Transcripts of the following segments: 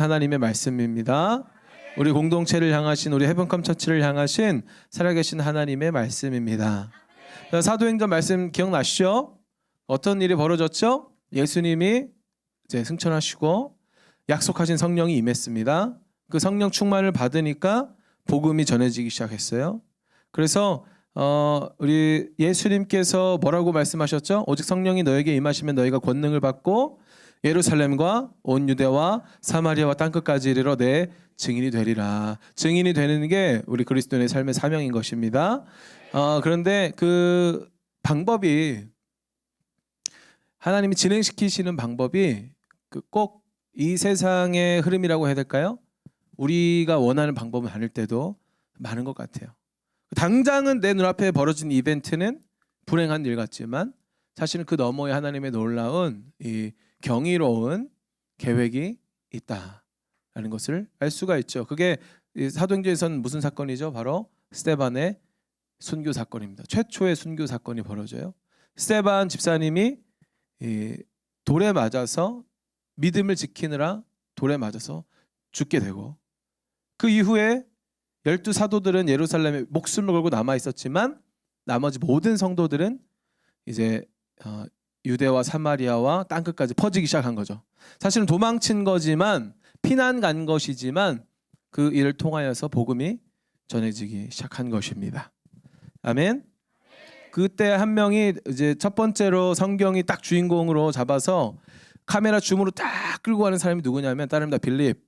하나님의 말씀입니다. 우리 공동체를 향하신, 우리 헤븐컴 처치를 향하신 살아계신 하나님의 말씀입니다. 사도행전 말씀 기억나시죠? 어떤 일이 벌어졌죠? 예수님이 이제 승천하시고 약속하신 성령이 임했습니다. 그 성령 충만을 받으니까 복음이 전해지기 시작했어요. 그래서 우리 예수님께서 뭐라고 말씀하셨죠? 오직 성령이 너에게 임하시면 너희가 권능을 받고 예루살렘과 온 유대와 사마리아와 땅끝까지 이르러 내 증인이 되리라. 증인이 되는 게 우리 그리스도인의 삶의 사명인 것입니다. 그런데 그 방법이, 하나님이 진행시키시는 방법이 꼭 이 세상의 흐름이라고 해야 될까요? 우리가 원하는 방법은 아닐 때도 많은 것 같아요. 당장은 내 눈앞에 벌어진 이벤트는 불행한 일 같지만 사실은 그 너머에 하나님의 놀라운 이 경이로운 계획이 있다라는 것을 알 수가 있죠. 그게 사도행전에서는 무슨 사건이죠? 바로 스데반의 순교 사건입니다. 최초의 순교 사건이 벌어져요. 스데반 집사님이 돌에 맞아서, 믿음을 지키느라 돌에 맞아서 죽게 되고, 그 이후에 12 사도들은 예루살렘에 목숨을 걸고 남아 있었지만 나머지 모든 성도들은 이제 유대와 사마리아와 땅끝까지 퍼지기 시작한 거죠. 사실은 도망친 거지만, 피난 간 것이지만 그 일을 통하여서 복음이 전해지기 시작한 것입니다. 아멘. 그때 한 명이 이제 첫 번째로 성경이 딱 주인공으로 잡아서 카메라 줌으로 딱 끌고 가는 사람이 누구냐면 다른 다 빌립이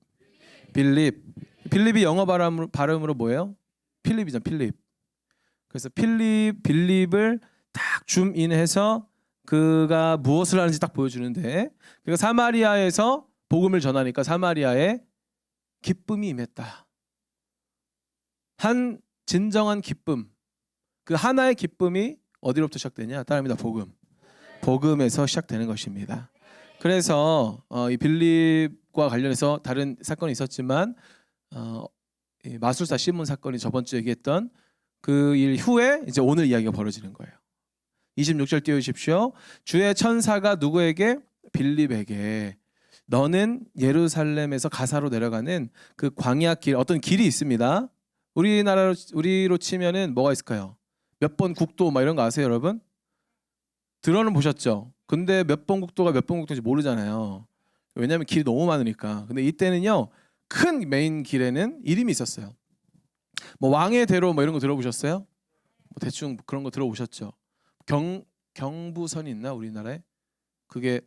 영어 발음으로 뭐예요? 필립이죠. 필립. 그래서 빌립을 딱 줌인해서 그가 무엇을 하는지 딱 보여주는데, 그러니까 사마리아에서 복음을 전하니까 사마리아에 기쁨이 임했다. 한 진정한 기쁨, 그 하나의 기쁨이 어디로부터 시작되냐? 따릅니다. 복음에서 시작되는 것입니다. 그래서 이 빌립과 관련해서 다른 사건이 있었지만 이 마술사 시몬 사건이 저번 주에 얘기했던 그 일 후에 이제 오늘 이야기가 벌어지는 거예요. 26절 띄워주십시오. 주의 천사가 누구에게? 빌립에게 너는 예루살렘에서 가사로 내려가는 그 광야 길, 어떤 길이 있습니다. 우리로 치면은 뭐가 있을까요? 몇 번 국도 막 이런 거 아세요, 여러분? 들어는 보셨죠? 근데 몇 번 국도가 몇 번 국도인지 모르잖아요. 왜냐하면 길이 너무 많으니까. 근데 이때는요, 큰 메인 길에는 이름이 있었어요. 뭐 왕의 대로 뭐 이런 거 들어보셨어요? 뭐 대충 그런 거 들어보셨죠? 경부선이 있나 우리나라에? 그게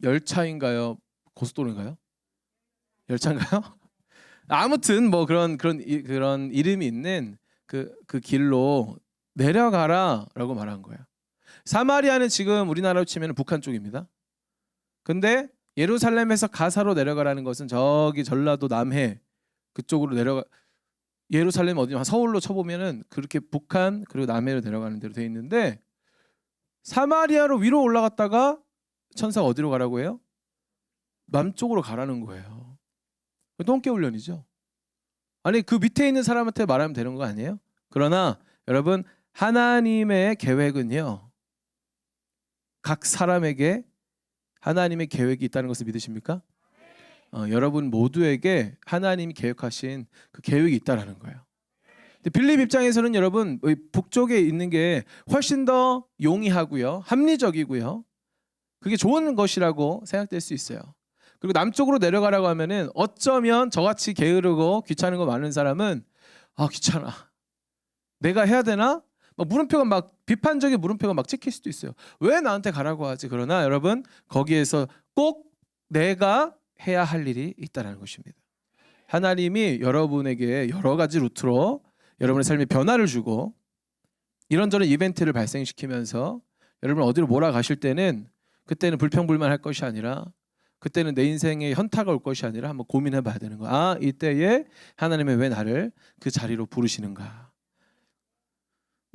열차인가요? 고속도로인가요? 열차인가요? 아무튼 뭐 그런 이름이 있는 그 길로 내려가라라고 말한 거예요. 사마리아는 지금 우리나라로 치면 북한 쪽입니다. 근데 예루살렘에서 가사로 내려가라는 것은 저기 전라도 남해 그쪽으로 예루살렘 어디냐, 서울로 쳐보면은 그렇게 북한 그리고 남해로 내려가는 대로 돼 있는데, 사마리아로 위로 올라갔다가 천사가 어디로 가라고 해요? 남쪽으로 가라는 거예요. 똥개 훈련이죠. 아니 그 밑에 있는 사람한테 말하면 되는 거 아니에요? 그러나 여러분, 하나님의 계획은요, 각 사람에게 하나님의 계획이 있다는 것을 믿으십니까? 여러분 모두에게 하나님이 계획하신 그 계획이 있다라는 거예요. 근데 빌립 입장에서는 여러분, 북쪽에 있는 게 훨씬 더 용이하고요, 합리적이고요, 그게 좋은 것이라고 생각될 수 있어요. 그리고 남쪽으로 내려가라고 하면은 어쩌면 저같이 게으르고 귀찮은 거 많은 사람은 귀찮아, 내가 해야 되나? 물음표가 막 비판적인 물음표가 막 찍힐 수도 있어요. 왜 나한테 가라고 하지? 그러나 여러분, 거기에서 꼭 내가 해야 할 일이 있다는 것입니다. 하나님이 여러분에게 여러 가지 루트로 여러분의 삶에 변화를 주고 이런저런 이벤트를 발생시키면서 여러분 어디로 몰아가실 때는, 그때는 불평불만할 것이 아니라, 그때는 내 인생에 현타가 올 것이 아니라 한번 고민해 봐야 되는 거야. 이때에 하나님이 왜 나를 그 자리로 부르시는가.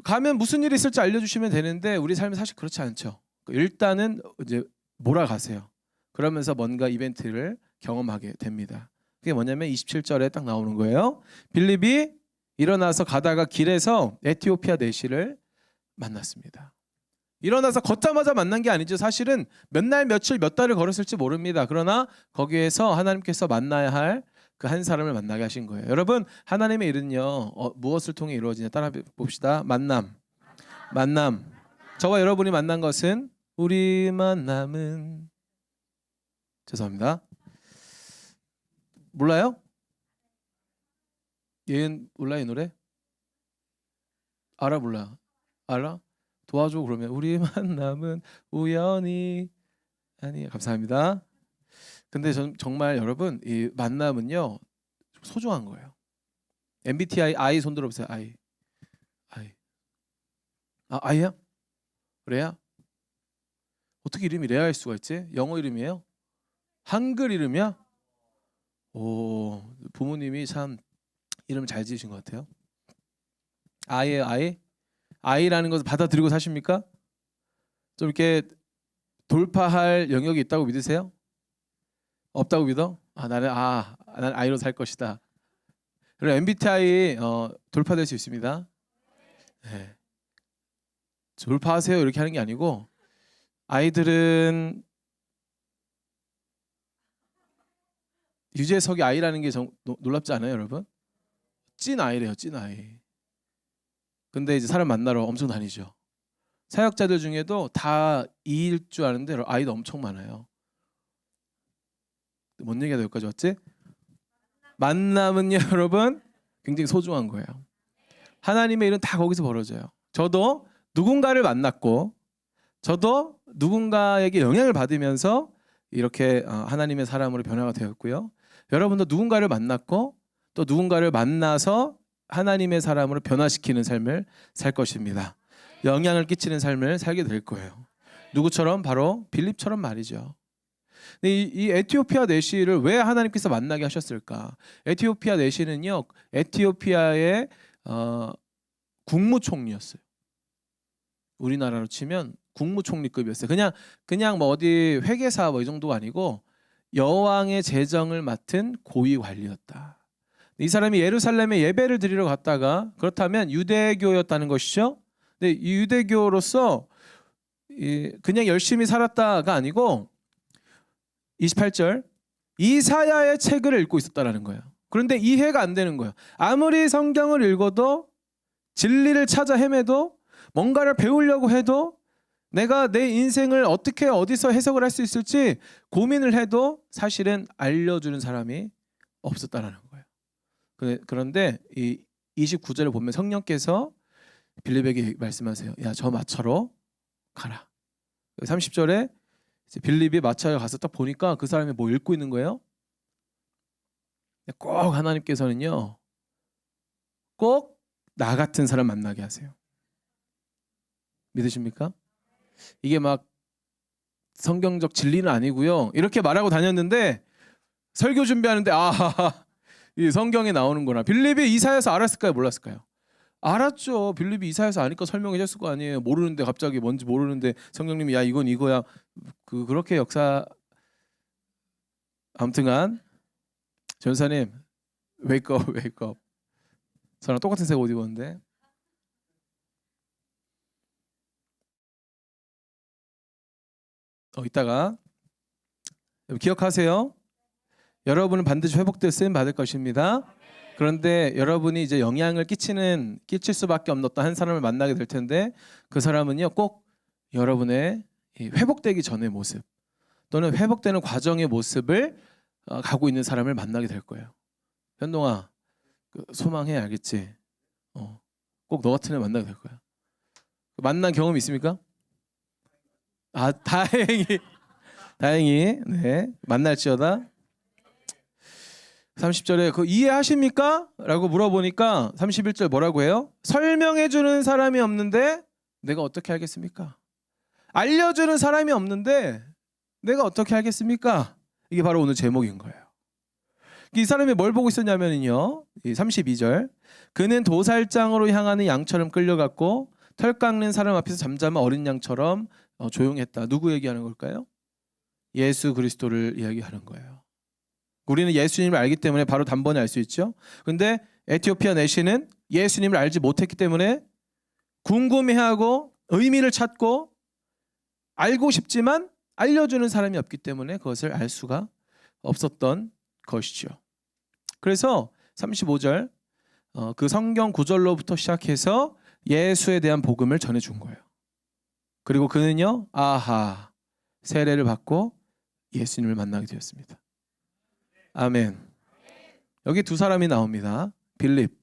가면 무슨 일이 있을지 알려주시면 되는데 우리 삶은 사실 그렇지 않죠. 일단은 이제 몰아가세요. 그러면서 뭔가 이벤트를 경험하게 됩니다. 그게 뭐냐면 27절에 딱 나오는 거예요. 빌립이 일어나서 가다가 길에서 에티오피아 내시를 만났습니다. 일어나서 걷자마자 만난 게 아니죠. 사실은 몇 날, 며칠, 몇 달을 걸었을지 모릅니다. 그러나 거기에서 하나님께서 만나야 할 그 한 사람을 만나게 하신 거예요. 여러분, 하나님의 일은요, 무엇을 통해 이루어지냐 따라 봅시다. 만남. 만남. 저와 여러분이 만난 것은 우리 만남은 죄송합니다. 몰라요? 얘는 몰라 이 노래? 알아 몰라? 알아? 도와줘 그러면 우리 만남은 우연히 아니 감사합니다. 근데 전 정말 여러분 이 만남은요 소중한 거예요. MBTI I 손 들어보세요. I 아이야? 레아? 어떻게 이름이 레아일 수가 있지? 영어 이름이에요? 한글 이름이야? 오 부모님이 참 이름 잘 지으신 것 같아요. 아이라는 것을 받아들이고 사십니까? 좀 이렇게 돌파할 영역이 있다고 믿으세요? 없다고 믿어? 나는 아이로 살 것이다. 그리고 MBTI 돌파될 수 있습니다. 네. 돌파하세요 이렇게 하는 게 아니고 아이들은 유재석이 아이라는 게 놀랍지 않아요, 여러분? 찐 아이래요, 찐 아이. 근데 이제 사람 만나러 엄청 다니죠. 사역자들 중에도 다 이일 줄 아는데 아이도 엄청 많아요. 뭔 얘기가 여기까지 왔지? 만남은요, 여러분 굉장히 소중한 거예요. 하나님의 일은 다 거기서 벌어져요. 저도 누군가를 만났고, 저도 누군가에게 영향을 받으면서 이렇게 하나님의 사람으로 변화가 되었고요. 여러분도 누군가를 만났고 또 누군가를 만나서 하나님의 사람으로 변화시키는 삶을 살 것입니다. 영향을 끼치는 삶을 살게 될 거예요. 누구처럼? 바로 빌립처럼 말이죠. 근데 이 에티오피아 내시를 왜 하나님께서 만나게 하셨을까? 에티오피아 내시는요, 에티오피아의 국무총리였어요. 우리나라로 치면 국무총리급이었어요. 그냥 뭐 어디 회계사 뭐 이 정도가 아니고 여왕의 재정을 맡은 고위 관리였다. 이 사람이 예루살렘에 예배를 드리러 갔다가 그렇다면 유대교였다는 것이죠. 근데 이 유대교로서 그냥 열심히 살았다가 아니고 28절 이사야의 책을 읽고 있었다라는 거예요. 그런데 이해가 안 되는 거예요. 아무리 성경을 읽어도 진리를 찾아 헤매도 뭔가를 배우려고 해도 내가 내 인생을 어떻게 어디서 해석을 할 수 있을지 고민을 해도 사실은 알려주는 사람이 없었다라는 거예요. 그런데 이 29절을 보면 성령께서 빌립에게 말씀하세요. 야, 저 마차로 가라. 30절에 빌립이 마차에 가서 딱 보니까 그 사람이 뭐 읽고 있는 거예요. 꼭 하나님께서는요, 꼭 나 같은 사람 만나게 하세요. 믿으십니까? 이게 막 성경적 진리는 아니고요. 이렇게 말하고 다녔는데 설교 준비하는데 이 성경에 나오는구나. 빌립이 이사야서 알았을까요? 몰랐을까요? 알았죠. 빌립이 이사야서 아니까 설명해 줬을 거 아니에요. 모르는데 갑자기 뭔지 모르는데 성령님이 야 이건 이거야. 그렇게 역사 아무튼간 전사님 웨이크업 저랑 똑같은 색 옷 입었는데 이따가 기억하세요. 여러분은 반드시 회복될 쓰임 받을 것입니다. 그런데 여러분이 이제 영향을 끼칠 수밖에 없는 어떤 한 사람을 만나게 될 텐데 그 사람은요 꼭 여러분의 회복되기 전의 모습 또는 회복되는 과정의 모습을 가고 있는 사람을 만나게 될 거예요. 현동아 소망해 알겠지? 꼭 너 같은 애 만나게 될 거야. 만난 경험 있습니까? 다행히 네 만날지어다. 30절에 그 이해하십니까? 라고 물어보니까 31절 뭐라고 해요? 설명해 주는 사람이 없는데 내가 어떻게 알겠습니까? 알려주는 사람이 없는데 내가 어떻게 알겠습니까? 이게 바로 오늘 제목인 거예요. 이 사람이 뭘 보고 있었냐면요 32절 그는 도살장으로 향하는 양처럼 끌려갔고 털 깎는 사람 앞에서 잠잠한 어린 양처럼 조용했다. 누구 얘기하는 걸까요? 예수 그리스도를 이야기하는 거예요. 우리는 예수님을 알기 때문에 바로 단번에 알 수 있죠. 근데 에티오피아 내시는 예수님을 알지 못했기 때문에 궁금해하고 의미를 찾고 알고 싶지만 알려주는 사람이 없기 때문에 그것을 알 수가 없었던 것이죠. 그래서 35절 그 성경 구절로부터 시작해서 예수에 대한 복음을 전해준 거예요. 그리고 그는요, 아하, 세례를 받고 예수님을 만나게 되었습니다. 아멘. 여기 두 사람이 나옵니다. 빌립,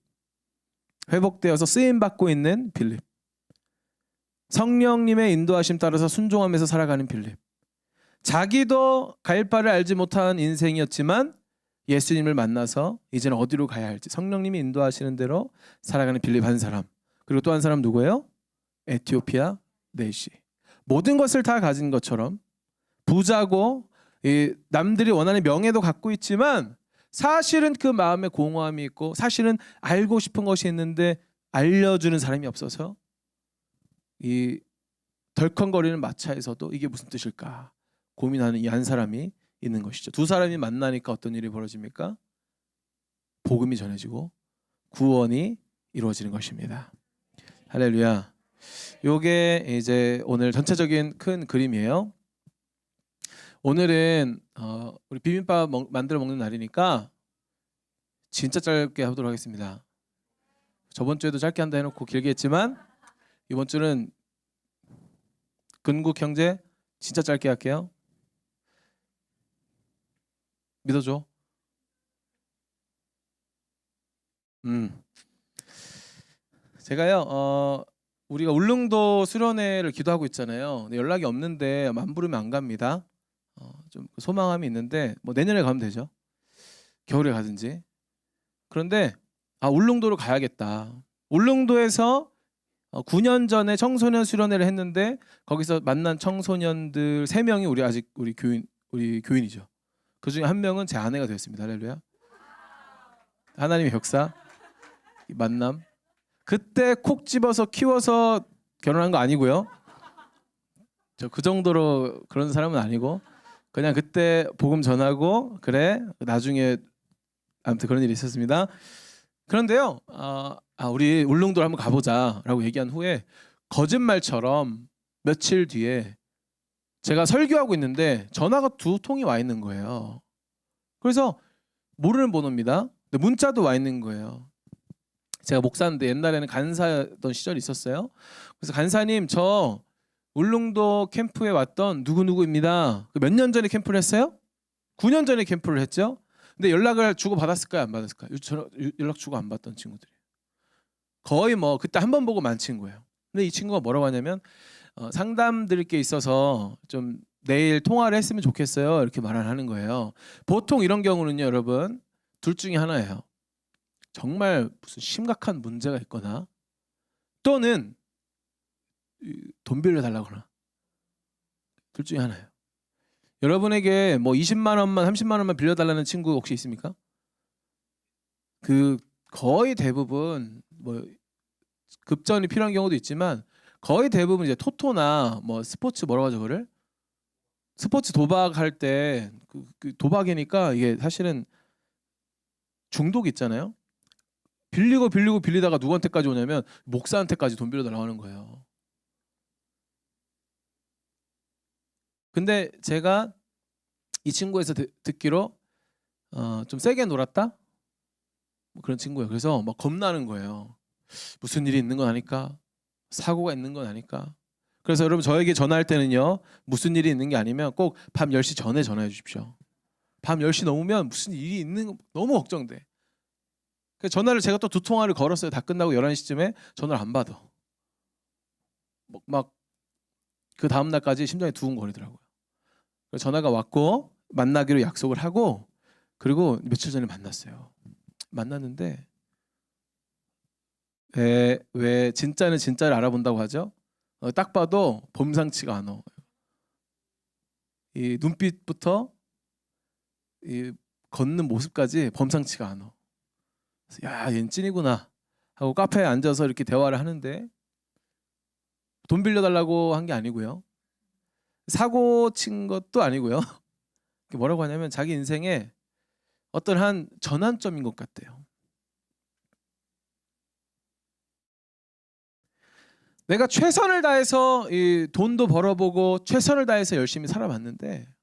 회복되어서 쓰임받고 있는 빌립, 성령님의 인도하심 따라서 순종하면서 살아가는 빌립. 자기도 갈 바를 알지 못한 인생이었지만 예수님을 만나서 이제는 어디로 가야 할지 성령님이 인도하시는 대로 살아가는 빌립 한 사람. 그리고 또 한 사람 누구예요? 에티오피아 내시. 모든 것을 다 가진 것처럼 부자고 남들이 원하는 명예도 갖고 있지만 사실은 그 마음에 공허함이 있고 사실은 알고 싶은 것이 있는데 알려주는 사람이 없어서 이 덜컹거리는 마차에서도 이게 무슨 뜻일까 고민하는 이 한 사람이 있는 것이죠. 두 사람이 만나니까 어떤 일이 벌어집니까? 복음이 전해지고 구원이 이루어지는 것입니다. 할렐루야. 요게 이제 오늘 전체적인 큰 그림이에요. 오늘은 우리 비빔밥 만들어 먹는 날이니까 진짜 짧게 하도록 하겠습니다. 저번 주에도 짧게 한다 해놓고 길게 했지만 이번 주는 근국 형제 진짜 짧게 할게요. 믿어줘. 제가요 우리가 울릉도 수련회를 기도하고 있잖아요. 근데 연락이 없는데 안 부르면 안 갑니다. 좀 소망함이 있는데 뭐 내년에 가면 되죠. 겨울에 가든지. 그런데 울릉도로 가야겠다. 울릉도에서 9년 전에 청소년 수련회를 했는데 거기서 만난 청소년들 3명이 우리 교인이죠. 그 중에 한 명은 제 아내가 되었습니다. 할렐루야. 하나님의 역사, 이 만남. 그때 콕 집어서 키워서 결혼한 거 아니고요. 저 그 정도로 그런 사람은 아니고 그냥 그때 복음 전하고 그래 나중에 아무튼 그런 일이 있었습니다. 그런데요, 우리 울릉도를 한번 가보자라고 얘기한 후에 거짓말처럼 며칠 뒤에 제가 설교하고 있는데 전화가 2통이 와 있는 거예요. 그래서 모르는 번호입니다. 근데 문자도 와 있는 거예요. 제가 목사인데 옛날에는 간사였던 시절이 있었어요. 그래서 간사님 저 울릉도 캠프에 왔던 누구누구입니다. 몇 년 전에 캠프를 했어요? 9년 전에 캠프를 했죠. 근데 연락을 주고 받았을까요? 안 받았을까요? 연락 주고 안 받던 친구들이에요. 거의 뭐 그때 한 번 보고 만 친구예요. 근데 이 친구가 뭐라고 하냐면 상담 드릴 게 있어서 좀 내일 통화를 했으면 좋겠어요. 이렇게 말을 하는 거예요. 보통 이런 경우는요, 여러분 둘 중에 하나예요. 정말 무슨 심각한 문제가 있거나 또는 돈 빌려달라거나 둘 중에 하나예요. 여러분에게 뭐 20만 원만 30만 원만 빌려달라는 친구 혹시 있습니까? 그 거의 대부분 뭐 급전이 필요한 경우도 있지만 거의 대부분 이제 토토나 뭐 스포츠 뭐라고 하죠 그거를? 스포츠 도박할 때 그 도박이니까 이게 사실은 중독이 있잖아요. 빌리다가 누구한테까지 오냐면 목사한테까지 돈 빌려달라고 하는 거예요. 근데 제가 이 친구에서 듣기로 좀 세게 놀았다? 뭐 그런 친구예요. 그래서 막 겁나는 거예요. 무슨 일이 있는 건 아닐까? 사고가 있는 건 아닐까? 그래서 여러분 저에게 전화할 때는요. 무슨 일이 있는 게 아니면 꼭 밤 10시 전에 전화해 주십시오. 밤 10시 넘으면 무슨 일이 있는 거 너무 걱정돼. 그래서 전화를 제가 또 2통화를 걸었어요. 다 끝나고 11시쯤에 전화를 안 받아. 막 그 다음 날까지 심장이 두근거리더라고요. 그래서 전화가 왔고 만나기로 약속을 하고 그리고 며칠 전에 만났어요. 만났는데 왜 진짜는 진짜를 알아본다고 하죠? 딱 봐도 범상치가 않아. 이 눈빛부터 이 걷는 모습까지 범상치가 않아. 야, 얘는 찐이구나 하고 카페에 앉아서 이렇게 대화를 하는데 돈 빌려달라고 한 게 아니고요. 사고 친 것도 아니고요. 뭐라고 하냐면 자기 인생에 어떤 한 전환점인 것 같대요. 내가 최선을 다해서 이 돈도 벌어보고 최선을 다해서 열심히 살아봤는데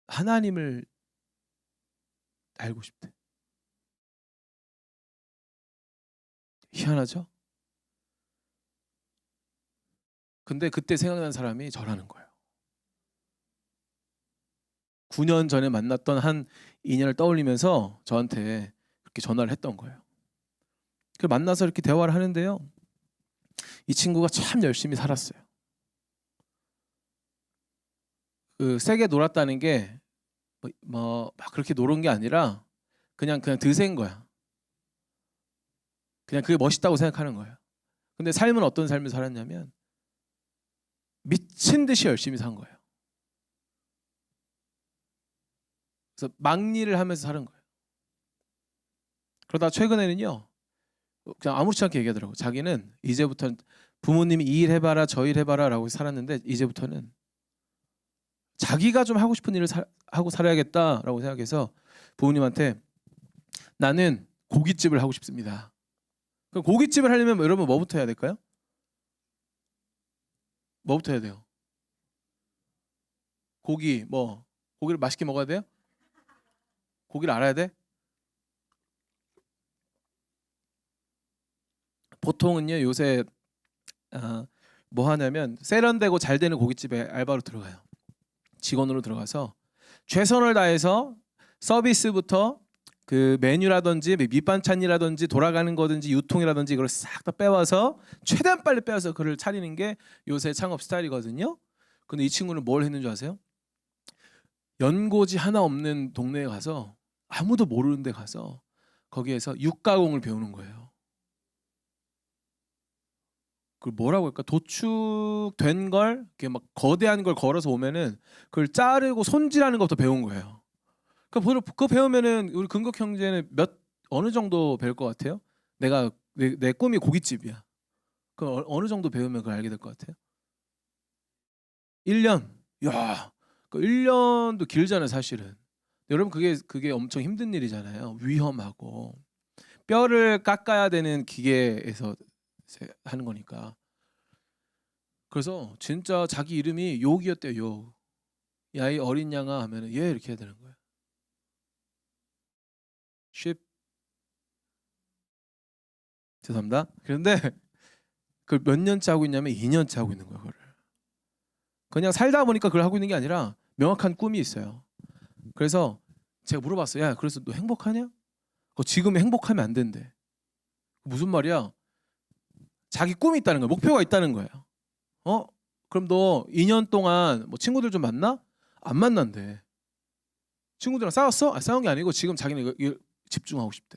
하나님을 알고 싶대. 희한하죠? 근데 그때 생각난 사람이 저라는 거예요. 9년 전에 만났던 한 인연을 떠올리면서 저한테 그렇게 전화를 했던 거예요. 그 만나서 이렇게 대화를 하는데요. 이 친구가 참 열심히 살았어요. 그 세게 놀았다는 게 막 그렇게 놀은 게 아니라 그냥 드센 거야. 그냥 그게 멋있다고 생각하는 거예요. 근데 삶은 어떤 삶을 살았냐면 미친 듯이 열심히 산 거예요. 그래서 막일을 하면서 사는 거예요. 그러다 최근에는요, 그냥 아무렇지 않게 얘기하더라고. 자기는 이제부터는 부모님이 이 일 해봐라 저 일 해봐라 라고 살았는데 이제부터는 자기가 좀 하고 싶은 일을 하고 살아야겠다라고 생각해서 부모님한테 나는 고깃집을 하고 싶습니다. 그럼 고깃집을 하려면 여러분 뭐부터 해야 될까요? 뭐부터 해야 돼요? 고기를 맛있게 먹어야 돼요? 고기를 알아야 돼? 보통은요 요새 뭐 하냐면 세련되고 잘 되는 고깃집에 알바로 들어가요. 직원으로 들어가서 최선을 다해서 서비스부터 그 메뉴라든지 밑반찬이라든지 돌아가는 거든지 유통이라든지 이걸 싹 다 빼와서 최대한 빨리 빼와서 그를 차리는 게 요새 창업 스타일이거든요. 근데 이 친구는 뭘 했는 줄 아세요? 연고지 하나 없는 동네에 가서 아무도 모르는 데 가서 거기에서 육가공을 배우는 거예요. 그 뭐라고 할까? 도축된 걸 이렇게 막 거대한 걸 걸어서 오면은 그걸 자르고 손질하는 것부터 배운 거예요. 그거 배우면은 우리 근극 형제는 어느 정도 배울 것 같아요? 내 꿈이 고깃집이야. 그럼 어느 정도 배우면 그걸 알게 될 것 같아요? 1년. 야, 그 1년도 길잖아요, 사실은. 여러분 그게 엄청 힘든 일이잖아요. 위험하고 뼈를 깎아야 되는 기계에서 하는 거니까. 그래서 진짜 자기 이름이 욕이었대요. 욕. 야 이 어린 양아 하면은 얘 이렇게 해야 되는 거예요. 쉽. 죄송합니다. 그런데 그걸 몇 년째 하고 있냐면 2년째 하고 있는 거예요. 그거를. 그냥 살다 보니까 그걸 하고 있는 게 아니라 명확한 꿈이 있어요. 그래서 제가 물어봤어요. 야, 그래서 너 행복하냐? 지금 행복하면 안 된대. 무슨 말이야? 자기 꿈이 있다는 거야. 목표가 있다는 거예요. 그럼 너 2년 동안 뭐 친구들 좀 만나? 안 만난대. 친구들이랑 싸웠어? 싸운 게 아니고 지금 자기는 이거 집중하고 싶대.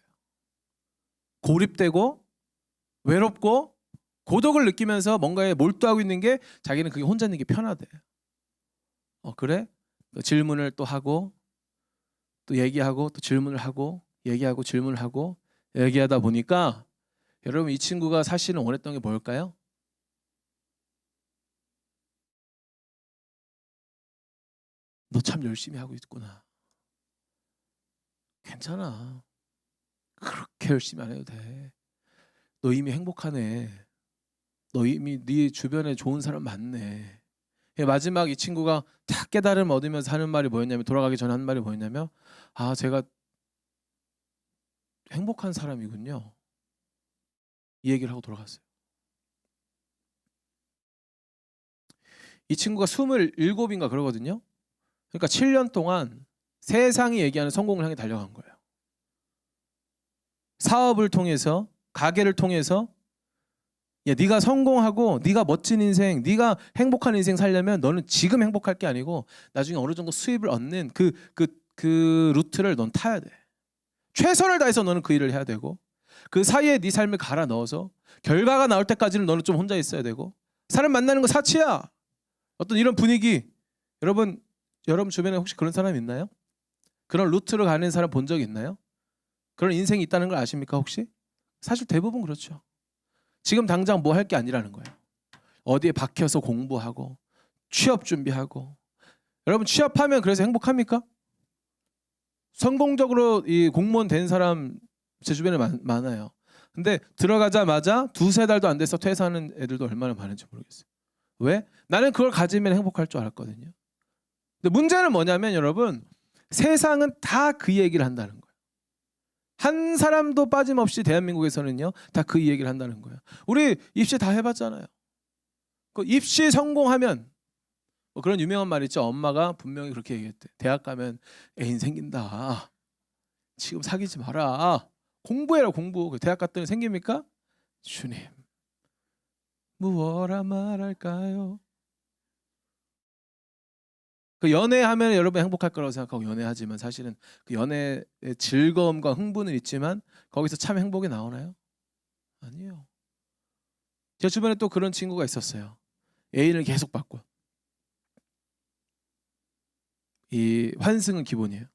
고립되고 외롭고 고독을 느끼면서 뭔가에 몰두하고 있는 게 자기는 그게 혼자 있는 게 편하대. 그래? 질문을 또 하고 또 얘기하고 또 질문을 하고 얘기하고 질문을 하고 얘기하다 보니까 여러분 이 친구가 사실은 원했던 게 뭘까요? 너 참 열심히 하고 있구나. 괜찮아. 그렇게 열심히 안 해도 돼. 너 이미 행복하네. 너 이미 네 주변에 좋은 사람 많네. 마지막 이 친구가 딱 깨달음 얻으면서 하는 말이 뭐였냐면 돌아가기 전에 하는 말이 뭐였냐면 제가 행복한 사람이군요. 이 얘기를 하고 돌아갔어요. 이 친구가 27인가 그러거든요. 그러니까 7년 동안 세상이 얘기하는 성공을 향해 달려간 거예요. 사업을 통해서 가게를 통해서 네가 성공하고 네가 멋진 인생, 네가 행복한 인생 살려면 너는 지금 행복할 게 아니고 나중에 어느 정도 수입을 얻는 그 루트를 넌 타야 돼. 최선을 다해서 너는 그 일을 해야 되고 그 사이에 네 삶을 갈아 넣어서 결과가 나올 때까지는 너는 좀 혼자 있어야 되고 사람 만나는 거 사치야. 어떤 이런 분위기 여러분 주변에 혹시 그런 사람 있나요? 그런 루트로 가는 사람 본 적 있나요? 그런 인생이 있다는 걸 아십니까 혹시? 사실 대부분 그렇죠. 지금 당장 뭐 할 게 아니라는 거예요. 어디에 박혀서 공부하고 취업 준비하고 여러분 취업하면 그래서 행복합니까? 성공적으로 이 공무원 된 사람 제 주변에 많아요. 근데 들어가자마자 두세 달도 안 돼서 퇴사하는 애들도 얼마나 많은지 모르겠어요. 왜? 나는 그걸 가지면 행복할 줄 알았거든요. 근데 문제는 뭐냐면 여러분, 세상은 다 그 얘기를 한다는 거예요. 한 사람도 빠짐없이 대한민국에서는요, 다 그 얘기를 한다는 거예요. 우리 입시 다 해봤잖아요. 그 입시 성공하면 뭐 그런 유명한 말 있죠. 엄마가 분명히 그렇게 얘기했대. 대학 가면 애인 생긴다. 지금 사귀지 마라. 공부해라 공부. 대학 갔더니 생깁니까? 주님, 무엇라 말할까요? 그 연애하면 여러분 행복할 거라고 생각하고 연애하지만 사실은 그 연애의 즐거움과 흥분은 있지만 거기서 참 행복이 나오나요? 아니에요. 제 주변에 또 그런 친구가 있었어요. 애인을 계속 바꿔. 이 환승은 기본이에요.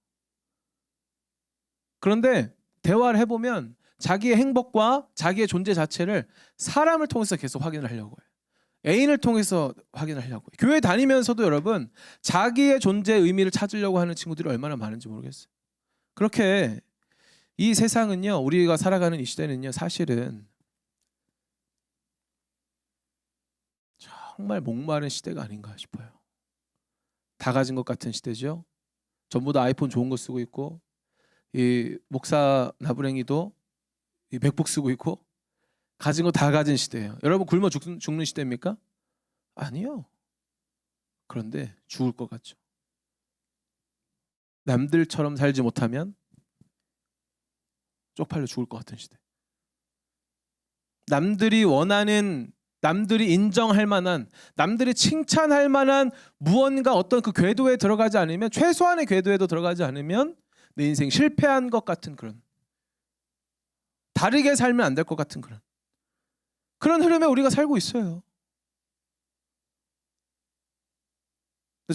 그런데 대화를 해보면 자기의 행복과 자기의 존재 자체를 사람을 통해서 계속 확인을 하려고 해요. 애인을 통해서 확인을 하려고 해요. 교회 다니면서도 여러분 자기의 존재의 의미를 찾으려고 하는 친구들이 얼마나 많은지 모르겠어요. 그렇게 이 세상은요, 우리가 살아가는 이 시대는요, 사실은 정말 목마른 시대가 아닌가 싶어요. 다 가진 것 같은 시대죠. 전부 다 아이폰 좋은 거 쓰고 있고, 이 목사 나부랭이도 이 맥북 쓰고 있고, 가진 거 다 가진 시대예요. 여러분 굶어 죽는 시대입니까? 아니요. 그런데 죽을 것 같죠. 남들처럼 살지 못하면 쪽팔려 죽을 것 같은 시대. 남들이 원하는, 남들이 인정할 만한, 남들이 칭찬할 만한 무언가 어떤 그 궤도에 들어가지 않으면, 최소한의 궤도에도 들어가지 않으면 내 인생 실패한 것 같은 그런, 다르게 살면 안 될 것 같은 그런 흐름에 우리가 살고 있어요.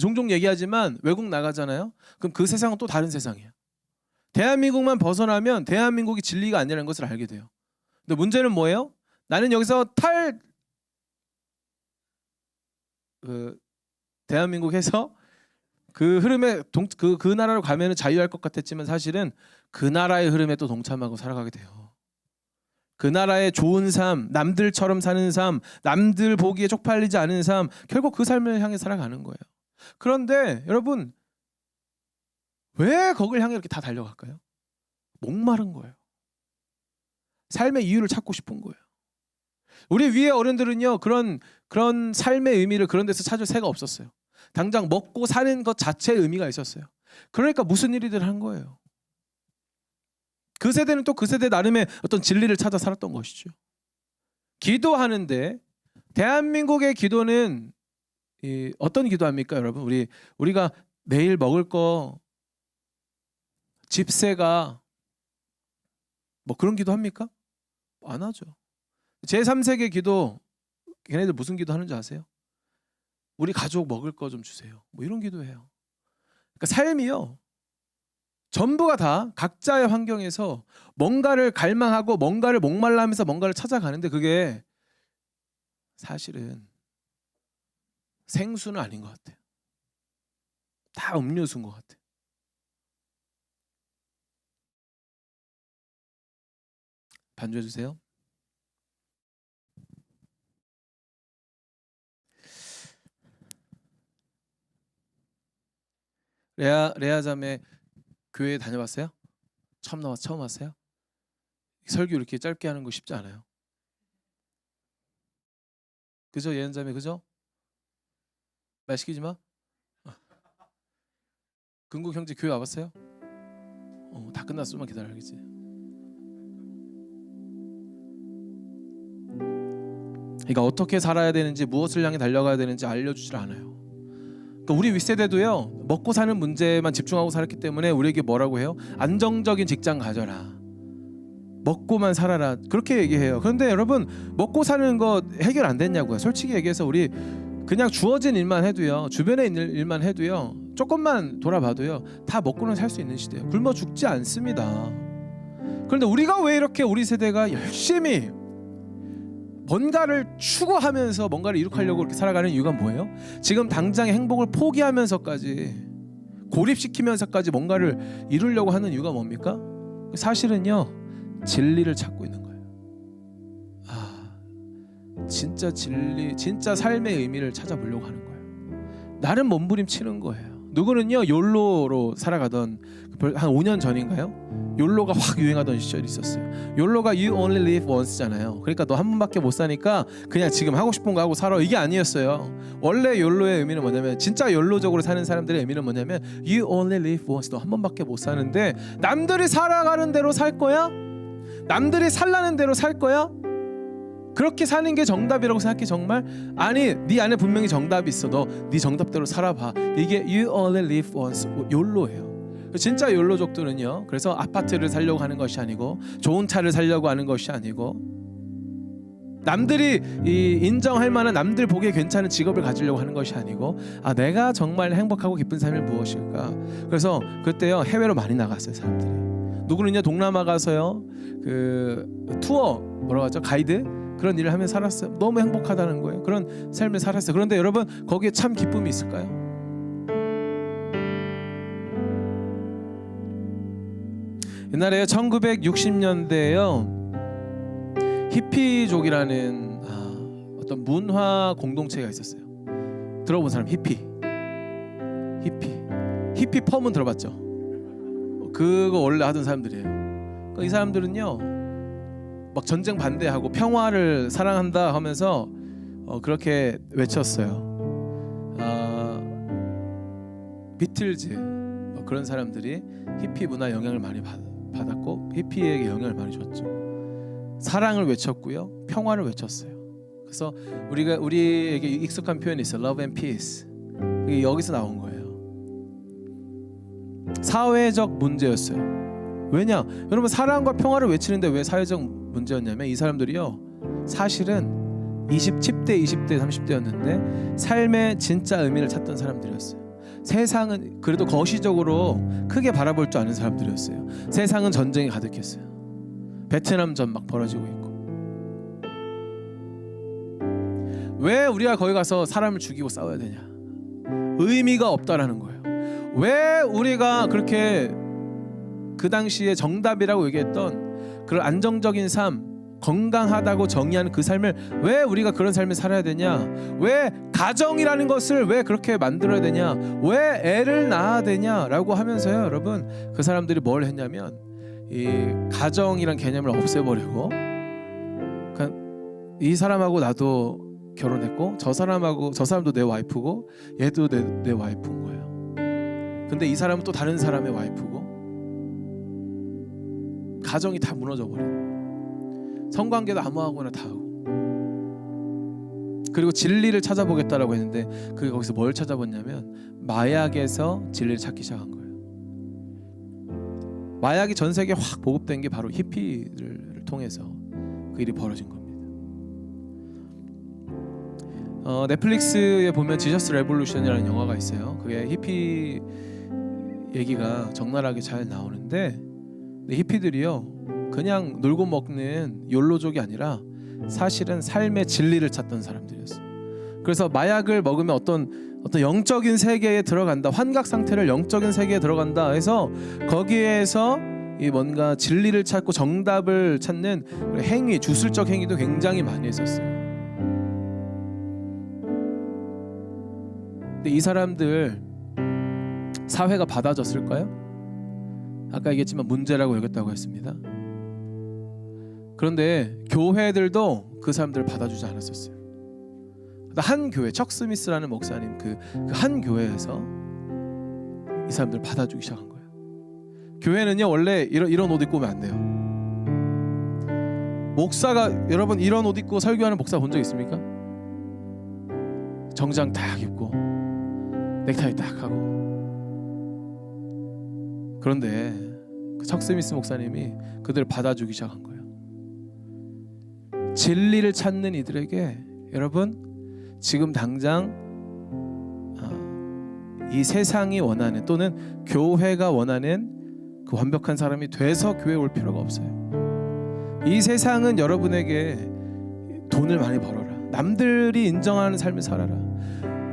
종종 얘기하지만 외국 나가잖아요. 그럼 그 세상은 또 다른 세상이에요. 대한민국만 벗어나면 대한민국이 진리가 아니라는 것을 알게 돼요. 근데 문제는 뭐예요? 나는 여기서 대한민국에서 그 흐름에 그 나라로 가면은 자유할 것 같았지만 사실은 그 나라의 흐름에 또 동참하고 살아가게 돼요. 그 나라의 좋은 삶, 남들처럼 사는 삶, 남들 보기에 쪽팔리지 않은 삶, 결국 그 삶을 향해 살아가는 거예요. 그런데 여러분, 왜 거길 향해 이렇게 다 달려갈까요? 목마른 거예요. 삶의 이유를 찾고 싶은 거예요. 우리 위에 어른들은요, 그런 삶의 의미를 그런 데서 찾을 새가 없었어요. 당장 먹고 사는 것 자체의 의미가 있었어요. 그러니까 무슨 일이든 한 거예요. 그 세대는 또 그 세대 나름의 어떤 진리를 찾아 살았던 것이죠. 기도하는데 대한민국의 기도는 어떤 기도합니까, 여러분? 우리가 내일 먹을 거, 집세가 뭐 그런 기도 합니까? 안 하죠. 제3세계 기도, 걔네들 무슨 기도 하는지 아세요? 우리 가족 먹을 거 좀 주세요. 뭐 이런 기도해요. 그러니까 삶이요, 전부가 다 각자의 환경에서 뭔가를 갈망하고 뭔가를 목말라하면서 뭔가를 찾아가는데 그게 사실은 생수는 아닌 것 같아요. 다 음료수인 것 같아요. 반주해 주세요. 레아 자매 교회 다녀봤어요? 처음 왔어요? 설교 이렇게 짧게 하는 거 쉽지 않아요. 그죠, 예은 자매, 그죠? 말 시키지 마. 근국 형제 교회 와봤어요? 다 끝났으면 기다려야겠지. 그러니까 어떻게 살아야 되는지, 무엇을 향해 달려가야 되는지 알려주질 않아요. 그러니까 우리 윗세대도요, 먹고 사는 문제만 집중하고 살았기 때문에 우리에게 뭐라고 해요? 안정적인 직장 가져라, 먹고만 살아라, 그렇게 얘기해요. 그런데 여러분, 먹고 사는 거 해결 안 됐냐고요. 솔직히 얘기해서 우리 그냥 주어진 일만 해도요, 주변에 있는 일만 해도요, 조금만 돌아봐도요, 다 먹고는 살 수 있는 시대예요. 굶어 죽지 않습니다. 그런데 우리가 왜 이렇게 우리 세대가 열심히 뭔가를 추구하면서 뭔가를 이룩하려고 이렇게 살아가는 이유가 뭐예요? 지금 당장의 행복을 포기하면서까지 고립시키면서까지 뭔가를 이루려고 하는 이유가 뭡니까? 사실은요, 진리를 찾고 있는 거예요. 진짜 진리, 진짜 삶의 의미를 찾아보려고 하는 거예요. 나름 몸부림치는 거예요. 누구는요, 욜로로 살아가던, 한 5년 전인가요? 욜로가 확 유행하던 시절이 있었어요. 욜로가 You only live once잖아요. 그러니까 너 한 번밖에 못 사니까 그냥 지금 하고 싶은 거 하고 살아, 이게 아니었어요. 원래 욜로의 의미는 뭐냐면, 진짜 욜로적으로 사는 사람들의 의미는 뭐냐면 You only live once, 너 한 번밖에 못 사는데 남들이 살아가는 대로 살 거야? 남들이 살라는 대로 살 거야? 그렇게 사는 게 정답이라고 생각해 정말? 아니, 네 안에 분명히 정답이 있어. 너 네 정답대로 살아봐. 이게 You only live once, 욜로예요. 진짜 욜로족들은요, 그래서 아파트를 살려고 하는 것이 아니고, 좋은 차를 살려고 하는 것이 아니고, 남들이 인정할 만한, 남들 보기에 괜찮은 직업을 가지려고 하는 것이 아니고, 내가 정말 행복하고 기쁜 삶이 무엇일까? 그래서 그때요, 해외로 많이 나갔어요, 사람들이. 누구는요, 동남아 가서요, 그 투어, 뭐라고 하죠, 가이드, 그런 일을 하며 살았어요. 너무 행복하다는 거예요. 그런 삶을 살았어요. 그런데 여러분, 거기에 참 기쁨이 있을까요? 옛날에 1960년대에요, 히피족이라는 어떤 문화 공동체가 있었어요. 들어본 사람? 히피 펌은 들어봤죠? 그거 원래 하던 사람들이에요. 이 사람들은요, 막 전쟁 반대하고 평화를 사랑한다 하면서 그렇게 외쳤어요. 비틀즈, 그런 사람들이 히피 문화 영향을 많이 받았고, 히피에게 영향을 많이 줬죠. 사랑을 외쳤고요, 평화를 외쳤어요. 그래서 우리에게 익숙한 표현이 있어요. Love and peace. 그게 여기서 나온 거예요. 사회적 문제였어요. 왜냐? 여러분, 사랑과 평화를 외치는데 왜 사회적 문제였냐면, 이 사람들이요, 사실은 10대, 20대, 30대였는데 삶의 진짜 의미를 찾던 사람들이었어요. 세상은 그래도 거시적으로 크게 바라볼 줄 아는 사람들이었어요. 세상은 전쟁이 가득했어요. 베트남전 막 벌어지고 있고. 왜 우리가 거기 가서 사람을 죽이고 싸워야 되냐? 의미가 없다라는 거예요. 왜 우리가 그렇게 그 당시에 정답이라고 얘기했던 그런 안정적인 삶, 건강하다고 정의하는 그 삶을, 왜 우리가 그런 삶을 살아야 되냐? 왜 가정이라는 것을 왜 그렇게 만들어야 되냐? 왜 애를 낳아야 되냐라고 하면서요, 여러분, 그 사람들이 뭘 했냐면, 이 가정이란 개념을 없애버리고, 이 사람하고 나도 결혼했고, 저 사람도 내 와이프고, 얘도 내 와이프인 거예요. 근데 이 사람은 또 다른 사람의 와이프고, 가정이 다 무너져 버려요. 성관계도 아무하고나 다 하고. 그리고 진리를 찾아보겠다라고 했는데, 그게 거기서 뭘 찾아봤냐면 마약에서 진리를 찾기 시작한 거예요. 마약이 전 세계에 확 보급된 게 바로 히피를 통해서 그 일이 벌어진 겁니다. 넷플릭스에 보면 지저스 레볼루션이라는 영화가 있어요. 그게 히피 얘기가 적나라하게 잘 나오는데, 히피들이요, 그냥 놀고 먹는 욜로족이 아니라 사실은 삶의 진리를 찾던 사람들이었어요. 그래서 마약을 먹으면 어떤 영적인 세계에 들어간다, 환각 상태를 영적인 세계에 들어간다 해서 거기에서 이 뭔가 진리를 찾고 정답을 찾는 행위, 주술적 행위도 굉장히 많이 했었어요. 근데 이 사람들 사회가 받아줬을까요? 아까 얘기했지만 문제라고 여겼다고 했습니다. 그런데 교회들도 그 사람들을 받아주지 않았었어요. 한 교회, 척 스미스라는 목사님, 그 한 교회에서 이 사람들을 받아주기 시작한 거예요. 교회는요, 원래 이런 옷 입고 오면 안 돼요. 목사가, 여러분, 이런 옷 입고 설교하는 목사 본 적 있습니까? 정장 딱 입고 넥타이 딱 하고. 그런데 그 척 스미스 목사님이 그들을 받아주기 시작한 거예요. 진리를 찾는 이들에게, 여러분, 지금 당장 이 세상이 원하는, 또는 교회가 원하는 그 완벽한 사람이 돼서 교회에 올 필요가 없어요. 이 세상은 여러분에게 돈을 많이 벌어라, 남들이 인정하는 삶을 살아라,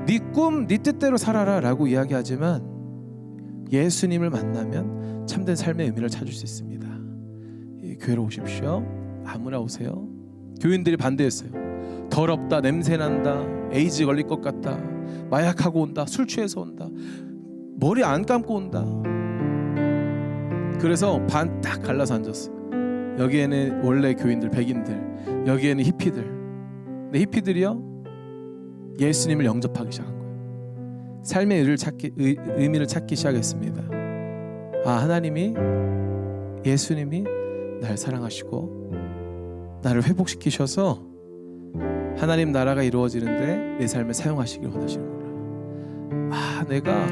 네 꿈, 네 뜻대로 살아라 라고 이야기하지만, 예수님을 만나면 참된 삶의 의미를 찾을 수 있습니다. 교회로 오십시오. 아무나 오세요. 교인들이 반대했어요. 더럽다, 냄새난다, 에이즈 걸릴 것 같다, 마약하고 온다, 술 취해서 온다, 머리 안 감고 온다. 그래서 반 딱 갈라서 앉았어요. 여기에는 원래 교인들, 백인들, 여기에는 히피들. 근데 히피들이요, 예수님을 영접하기 시작한 거예요. 삶의 의미를 찾기 시작했습니다. 아, 하나님이, 예수님이 날 사랑하시고 나를 회복시키셔서 하나님 나라가 이루어지는데 내 삶을 사용하시길 원하시는구나. 아, 내가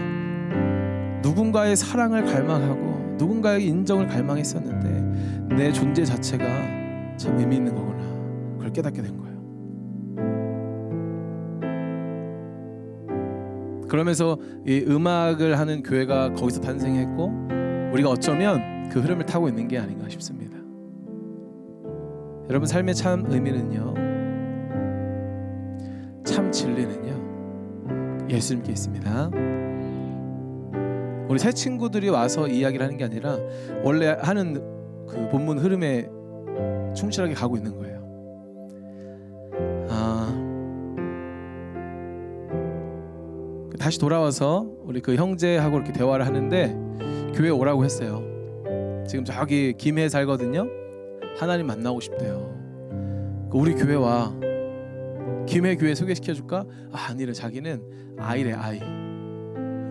누군가의 사랑을 갈망하고 누군가의 인정을 갈망했었는데 내 존재 자체가 참 의미 있는 거구나. 그걸 깨닫게 된 거예요. 그러면서 이 음악을 하는 교회가 거기서 탄생했고, 우리가 어쩌면 그 흐름을 타고 있는 게 아닌가 싶습니다. 여러분, 삶의 참 의미는요, 참 진리는요, 예수님께 있습니다. 우리 새 친구들이 와서 이야기를 하는 게 아니라 원래 하는 그 본문 흐름에 충실하게 가고 있는 거예요. 다시 돌아와서 우리 그 형제하고 이렇게 대화를 하는데 교회 오라고 했어요. 지금 저기 김해에 살거든요. 하나님 만나고 싶대요. 우리 교회 와. 김해 교회 소개시켜줄까? 아니래, 자기는 아이래, 아이.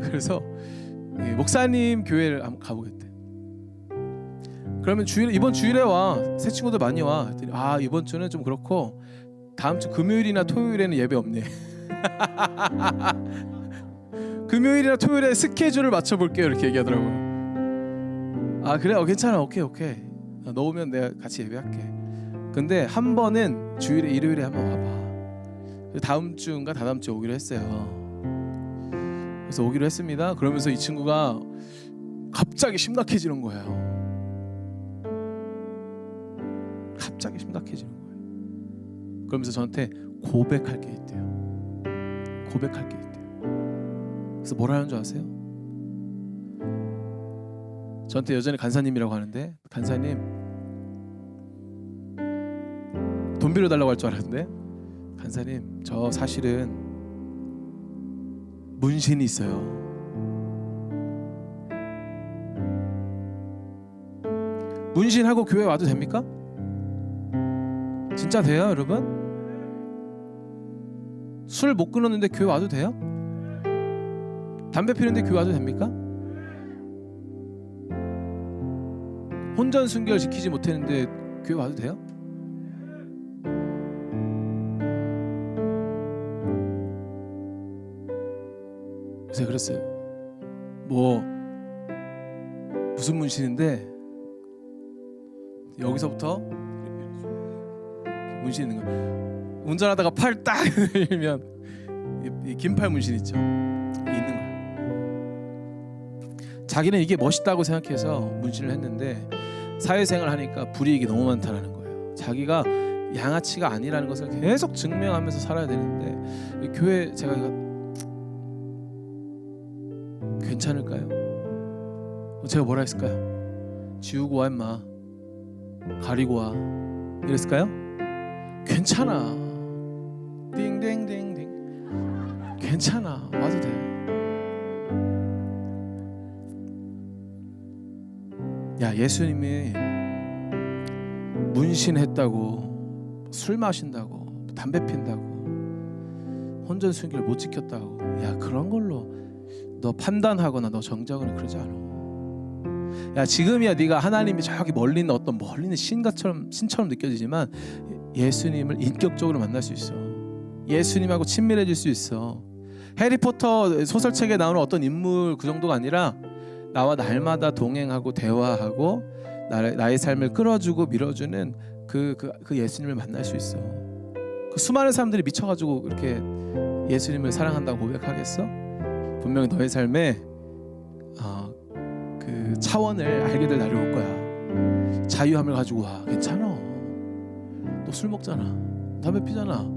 그래서 목사님 교회를 한번 가보겠대. 그러면 이번 주일에 와. 새 친구들 많이 와. 했더니 이번 주는 좀 그렇고 다음 주 금요일이나 토요일에는 예배 없네. 금요일이나 토요일에 스케줄을 맞춰볼게요, 이렇게 얘기하더라고요. 아, 그래? 괜찮아. 오케이. 너 오면 내가 같이 예배할게. 근데 한 번은 주일에, 일요일에 한번 와봐. 다음 주인가 다다음 주에 오기로 했어요. 그래서 오기로 했습니다. 그러면서 이 친구가 갑자기 심각해지는 거예요. 갑자기 심각해지는 거예요. 그러면서 저한테 고백할 게 있대요. 고백할 게 있대요. 그래서 뭐라는 줄 아세요? 저한테 여전히 간사님이라고 하는데, 간사님, 돈 빌려달라고 할 줄 알았는데, 간사님, 저 사실은 문신이 있어요. 문신하고 교회 와도 됩니까? 진짜 돼요, 여러분? 술 못 끊었는데 교회 와도 돼요? 담배 피우는데 교회 와도 됩니까? 혼전 순결 지키지 못했는데 교회 와도 돼요? 그래서 그랬어요. 무슨 문신인데 여기서부터 문신 있는 거예요. 운전하다가 팔 딱 들면 이 긴팔 문신 있죠? 있는 거예요. 자기는 이게 멋있다고 생각해서 문신을 했는데 사회생활 하니까 불이익이 너무 많다는 거예요. 자기가 양아치가 아니라는 것을 계속 증명하면서 살아야 되는데, 교회 제가 이거 괜찮을까요? 제가 뭐라 했을까요? 지우고 와 임마, 가리고 와, 이랬을까요? 괜찮아, 띵띵띵띵, 괜찮아, 와도 돼. 야, 예수님이 문신했다고, 술 마신다고, 담배 핀다고, 혼전 순결 못 지켰다고, 야, 그런 걸로 너 판단하거나 너 정죄하거나 그러지 않아. 야, 지금이야 네가 하나님이 저기 멀리 있는 어떤 멀리 있는 신처럼 느껴지지만 예수님을 인격적으로 만날 수 있어. 예수님하고 친밀해질 수 있어. 해리포터 소설책에 나오는 어떤 인물 그 정도가 아니라 나와 날마다 동행하고 대화하고 나의 삶을 끌어주고 밀어주는 그 예수님을 만날 수 있어. 그 수많은 사람들이 미쳐가지고 이렇게 예수님을 사랑한다고 고백하겠어? 분명히 너의 삶에 그 차원을 알게 될 날이 올 거야. 자유함을 가지고 와. 괜찮아. 너 술 먹잖아, 담배 피잖아,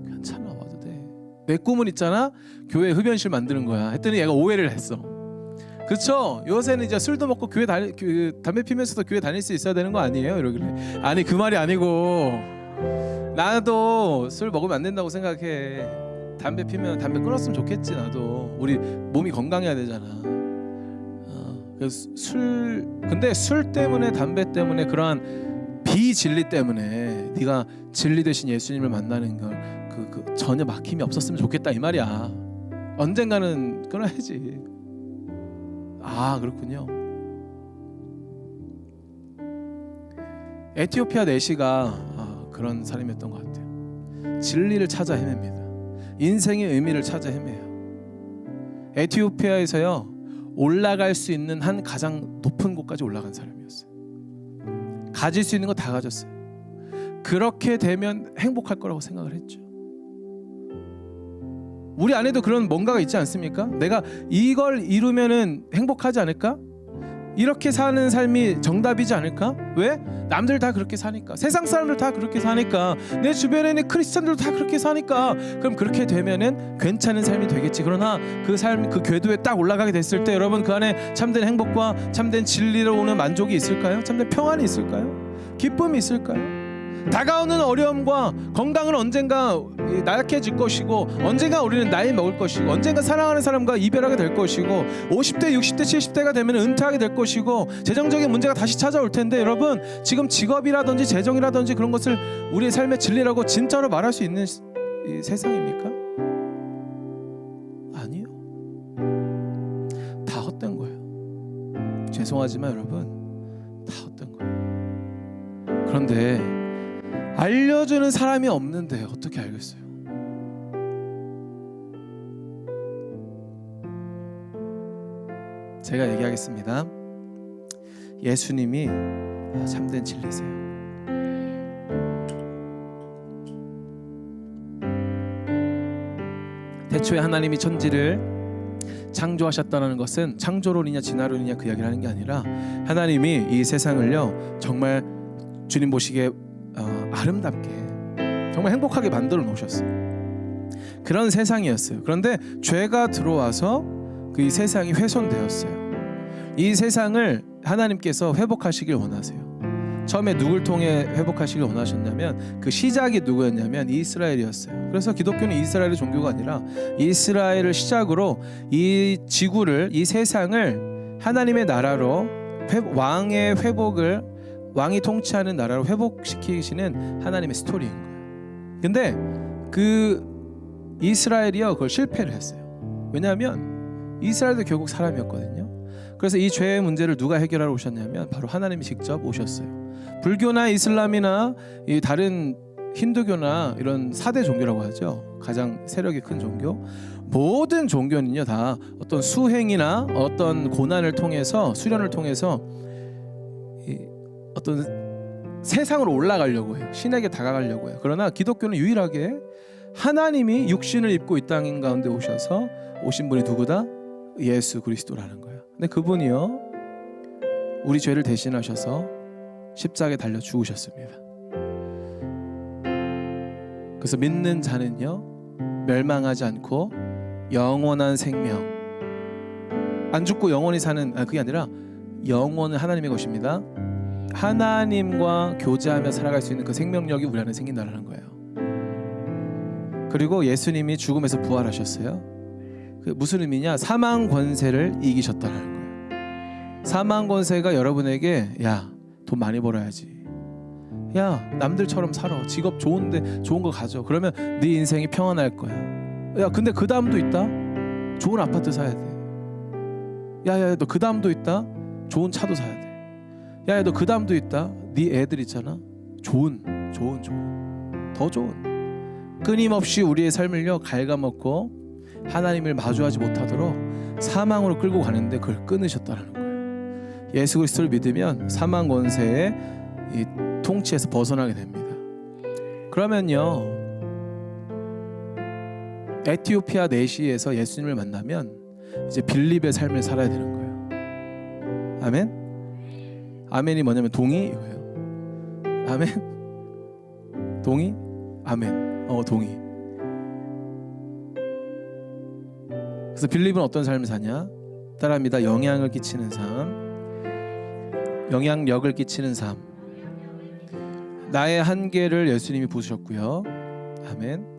괜찮아, 와도 돼. 내 꿈은 있잖아, 교회 흡연실 만드는 거야 했더니 얘가 오해를 했어. 그쵸? 요새는 이제 술도 먹고 담배 피면서도 교회 다닐 수 있어야 되는 거 아니에요? 이러길래 아니 그 말이 아니고 나도 술 먹으면 안 된다고 생각해. 담배 피면 담배 끊었으면 좋겠지. 나도 우리 몸이 건강해야 되잖아. 그래서 근데 술 때문에 담배 때문에 그러한 비진리 때문에 네가 진리 되신 예수님을 만나는 걸 전혀 막힘이 없었으면 좋겠다 이 말이야. 언젠가는 끊어야지. 아 그렇군요. 에티오피아 내시가 그런 사람이었던 것 같아요. 진리를 찾아 헤맵니다. 인생의 의미를 찾아 헤매요. 에티오피아에서요 올라갈 수 있는 한 가장 높은 곳까지 올라간 사람이었어요. 가질 수 있는 거 다 가졌어요. 그렇게 되면 행복할 거라고 생각을 했죠. 우리 안에도 그런 뭔가가 있지 않습니까? 내가 이걸 이루면은 행복하지 않을까? 이렇게 사는 삶이 정답이지 않을까? 왜? 남들 다 그렇게 사니까. 세상 사람들 다 그렇게 사니까. 내 주변에 있는 크리스천들도 다 그렇게 사니까. 그럼 그렇게 되면은 괜찮은 삶이 되겠지. 그러나 그 삶, 그 궤도에 딱 올라가게 됐을 때 여러분 그 안에 참된 행복과 참된 진리로 오는 만족이 있을까요? 참된 평안이 있을까요? 기쁨이 있을까요? 다가오는 어려움과 건강은 언젠가 나약해질 것이고, 언젠가 우리는 나이 먹을 것이고, 언젠가 사랑하는 사람과 이별하게 될 것이고, 50대, 60대, 70대가 되면 은퇴하게 될 것이고, 재정적인 문제가 다시 찾아올 텐데, 여러분 지금 직업이라든지 재정이라든지 그런 것을 우리의 삶의 진리라고 진짜로 말할 수 있는 이 세상입니까? 아니요. 다 헛된 거예요. 죄송하지만 여러분 다 헛된 거예요. 그런데 알려주는 사람이 없는데 어떻게 알겠어요? 제가 얘기하겠습니다. 예수님이 참된 진리세요. 태초에 하나님이 천지를 창조하셨다는 것은 창조론이냐 진화론이냐 그 이야기를 하는 게 아니라, 하나님이 이 세상을요 정말 주님 보시기에 아름답게 정말 행복하게 만들어 놓으셨어요. 그런 세상이었어요. 그런데 죄가 들어와서 그 이 세상이 훼손되었어요. 이 세상을 하나님께서 회복하시길 원하세요. 처음에 누굴 통해 회복하시길 원하셨냐면 그 시작이 누구였냐면 이스라엘이었어요. 그래서 기독교는 이스라엘의 종교가 아니라 이스라엘을 시작으로 이 지구를, 이 세상을 하나님의 나라로 왕의 회복을, 왕이 통치하는 나라로 회복시키시는 하나님의 스토리인 거예요. 근데 그 이스라엘이요 그걸 실패를 했어요. 왜냐하면 이스라엘도 결국 사람이었거든요. 그래서 이 죄의 문제를 누가 해결하러 오셨냐면 바로 하나님이 직접 오셨어요. 불교나 이슬람이나 이 다른 힌두교나 이런 4대 종교라고 하죠. 가장 세력이 큰 종교. 모든 종교는요 다 어떤 수행이나 어떤 고난을 통해서, 수련을 통해서 어떤 세상으로 올라가려고 해요. 신에게 다가가려고 해요. 그러나 기독교는 유일하게 하나님이 육신을 입고 이 땅 가운데 오셔서 오신 분이 누구다? 예수 그리스도라는 거예요. 근데 그분이요 우리 죄를 대신하셔서 십자가에 달려 죽으셨습니다. 그래서 믿는 자는요 멸망하지 않고 영원한 생명, 안 죽고 영원히 사는, 그게 아니라 영원은 하나님의 것입니다. 하나님과 교제하며 살아갈 수 있는 그 생명력이 우리 안에 생긴다는 거예요. 그리고 예수님이 죽음에서 부활하셨어요. 그 무슨 의미냐? 사망 권세를 이기셨다는 거예요. 사망 권세가 여러분에게 야, 돈 많이 벌어야지, 야 남들처럼 살아, 직업 좋은데 좋은 거 가져, 그러면 네 인생이 평안할 거야. 야 근데 그 다음도 있다, 좋은 아파트 사야 돼. 야야 너 그 다음도 있다, 좋은 차도 사야 돼. 야야 너 그 다음도 있다, 네 애들 있잖아, 좋은 더 좋은. 끊임없이 우리의 삶을요 갉아먹고 하나님을 마주하지 못하도록 사망으로 끌고 가는데 그걸 끊으셨다는 거예요. 예수 그리스도를 믿으면 사망 권세의 이 통치에서 벗어나게 됩니다. 그러면요 에티오피아 내시에서 예수님을 만나면 이제 빌립의 삶을 살아야 되는 거예요. 아멘. 아멘이 뭐냐면 동의 이거예요. 아멘. 동의. 아멘. 동의. 그래서 빌립은 어떤 삶을 사냐? 따라합니다. 영향을 끼치는 삶, 영향력을 끼치는 삶. 나의 한계를 예수님이 부수셨고요. 아멘.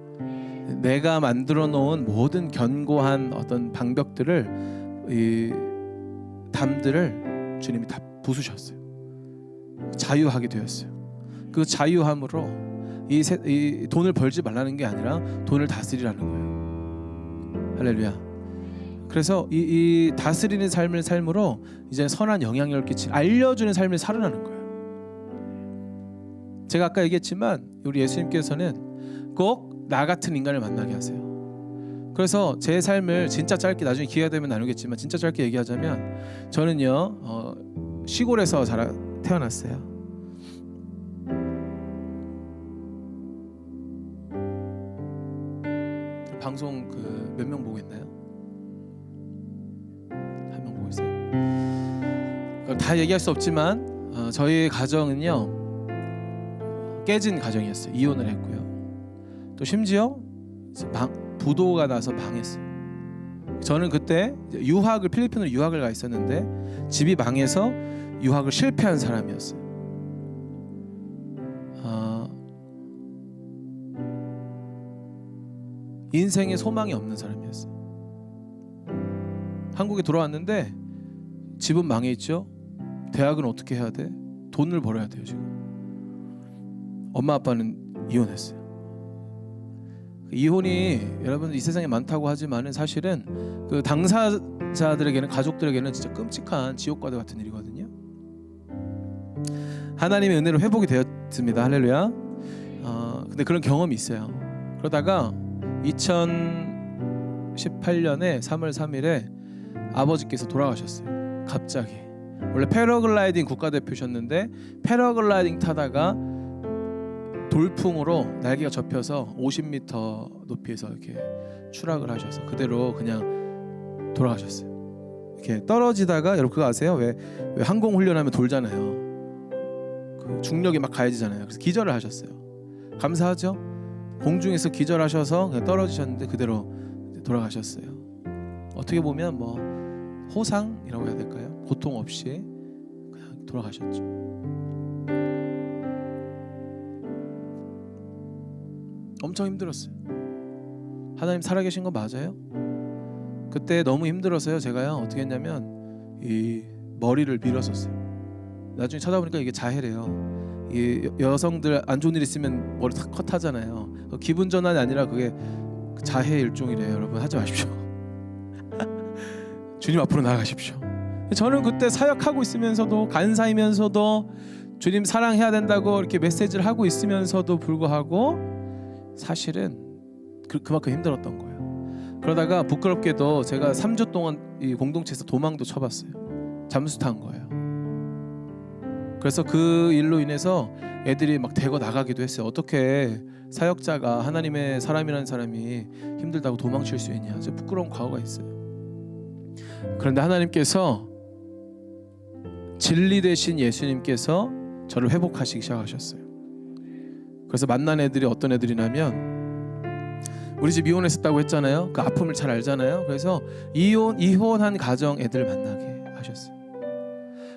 내가 만들어 놓은 모든 견고한 어떤 방벽들을, 이 담들을 주님이 다 부수셨어요. 자유하게 되었어요. 그 자유함으로 이 돈을 벌지 말라는 게 아니라 돈을 다스리라는 거예요. 할렐루야. 그래서 이 다스리는 삶을 삶으로 이제 선한 영향력을 끼치는, 알려주는 삶을 살아나는 거예요. 제가 아까 얘기했지만 우리 예수님께서는 꼭 나 같은 인간을 만나게 하세요. 그래서 제 삶을 진짜 짧게, 나중에 기회가 되면 나누겠지만 진짜 짧게 얘기하자면, 저는요 시골에서 태어났어요. 방송 몇 명 보고 있나요? 한 명 보고 있어요. 그럼 다 얘기할 수 없지만 저희 가정은요 깨진 가정이었어요. 이혼을 했고요. 또 심지어 부도가 나서 망했어요. 저는 그때 필리핀으로 유학을 가 있었는데 집이 망해서 유학을 실패한 사람이었어요. 인생에 소망이 없는 사람이었어요. 한국에 돌아왔는데 집은 망해 있죠. 대학은 어떻게 해야 돼? 돈을 벌어야 돼요. 지금 엄마 아빠는 이혼했어요. 이혼이 여러분 이 세상에 많다고 하지만은 사실은 그 당사자들에게는, 가족들에게는 진짜 끔찍한 지옥과도 같은 일이거든요. 하나님의 은혜로 회복이 되었습니다. 할렐루야. 근데 그런 경험이 있어요. 그러다가 2018년에 3월 3일에 아버지께서 돌아가셨어요. 갑자기. 원래 패러글라이딩 국가대표셨는데 패러글라이딩 타다가 돌풍으로 날개가 접혀서 50m 높이에서 이렇게 추락을 하셔서 그대로 그냥 돌아가셨어요. 이렇게 떨어지다가, 여러분 그거 아세요? 왜 항공 훈련하면 돌잖아요. 그 중력이 막 가해지잖아요. 그래서 기절을 하셨어요. 감사하죠? 공중에서 기절하셔서 그냥 떨어지셨는데 그대로 돌아가셨어요. 어떻게 보면 뭐 호상이라고 해야 될까요? 고통 없이 그냥 돌아가셨죠. 엄청 힘들었어요. 하나님 살아계신 거 맞아요? 그때 너무 힘들어서요. 제가요 어떻게 했냐면 이 머리를 밀었었어요. 나중에 찾아보니까 이게 자해래요. 이 여성들 안 좋은 일 있으면 머리 탁 컷하잖아요. 기분 전환이 아니라 그게 자해 일종이래요. 여러분 하지 마십시오. 주님 앞으로 나아가십시오. 저는 그때 사역하고 있으면서도, 간사이면서도, 주님 사랑해야 된다고 이렇게 메시지를 하고 있으면서도 불구하고 사실은 그만큼 힘들었던 거예요. 그러다가 부끄럽게도 제가 3주 동안 이 공동체에서 도망도 쳐봤어요. 잠수 탄 거예요. 그래서 그 일로 인해서 애들이 막 대거 나가기도 했어요. 어떻게 사역자가, 하나님의 사람이라는 사람이 힘들다고 도망칠 수 있냐. 아주 부끄러운 과거가 있어요. 그런데 하나님께서, 진리 되신 예수님께서 저를 회복하시기 시작하셨어요. 그래서 만난 애들이 어떤 애들이냐면, 우리 집 이혼했었다고 했잖아요. 그 아픔을 잘 알잖아요. 그래서 이혼한 가정 애들 만나게 하셨어요.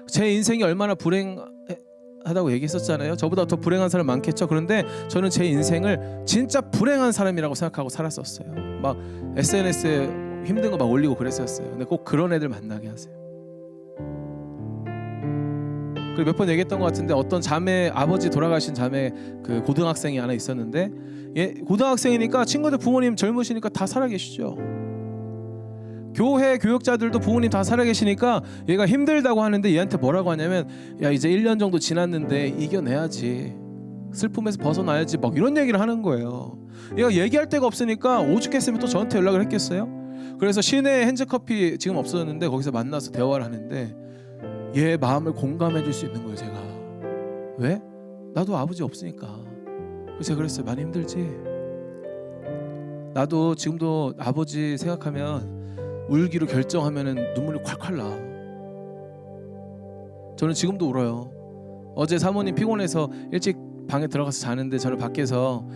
제 인생이 얼마나 불행하다고 얘기했었잖아요. 저보다 더 불행한 사람 많겠죠. 그런데 저는 제 인생을 진짜 불행한 사람이라고 생각하고 살았었어요. 막 SNS에 힘든 거 막 올리고 그랬었어요. 근데 꼭 그런 애들 만나게 하세요. 그리고 몇 번 얘기했던 것 같은데, 어떤 자매, 아버지 돌아가신 자매 그 고등학생이 하나 있었는데, 고등학생이니까 친구들 부모님 젊으시니까 다 살아계시죠. 교회 교육자들도 부모님 다 살아계시니까 얘가 힘들다고 하는데 얘한테 뭐라고 하냐면, 야 이제 1년 정도 지났는데 이겨내야지, 슬픔에서 벗어나야지, 막 이런 얘기를 하는 거예요. 얘가 얘기할 데가 없으니까 오죽했으면 또 저한테 연락을 했겠어요. 그래서 시내 핸즈커피 지금 없어졌는데 거기서 만나서 대화를 하는데 얘 마음을 공감해 줄 수 있는 거예요. 제가 왜? 나도 아버지 없으니까. 그래서 제가 그랬어요. 많이 힘들지? 나도 지금도 아버지 생각하면 울기로 결정하면은 눈물이 콸콸 나. 저는 지금도 울어요. 어제 사모님 피곤해서 일찍 방에 들어가서 자는데 저는 밖에서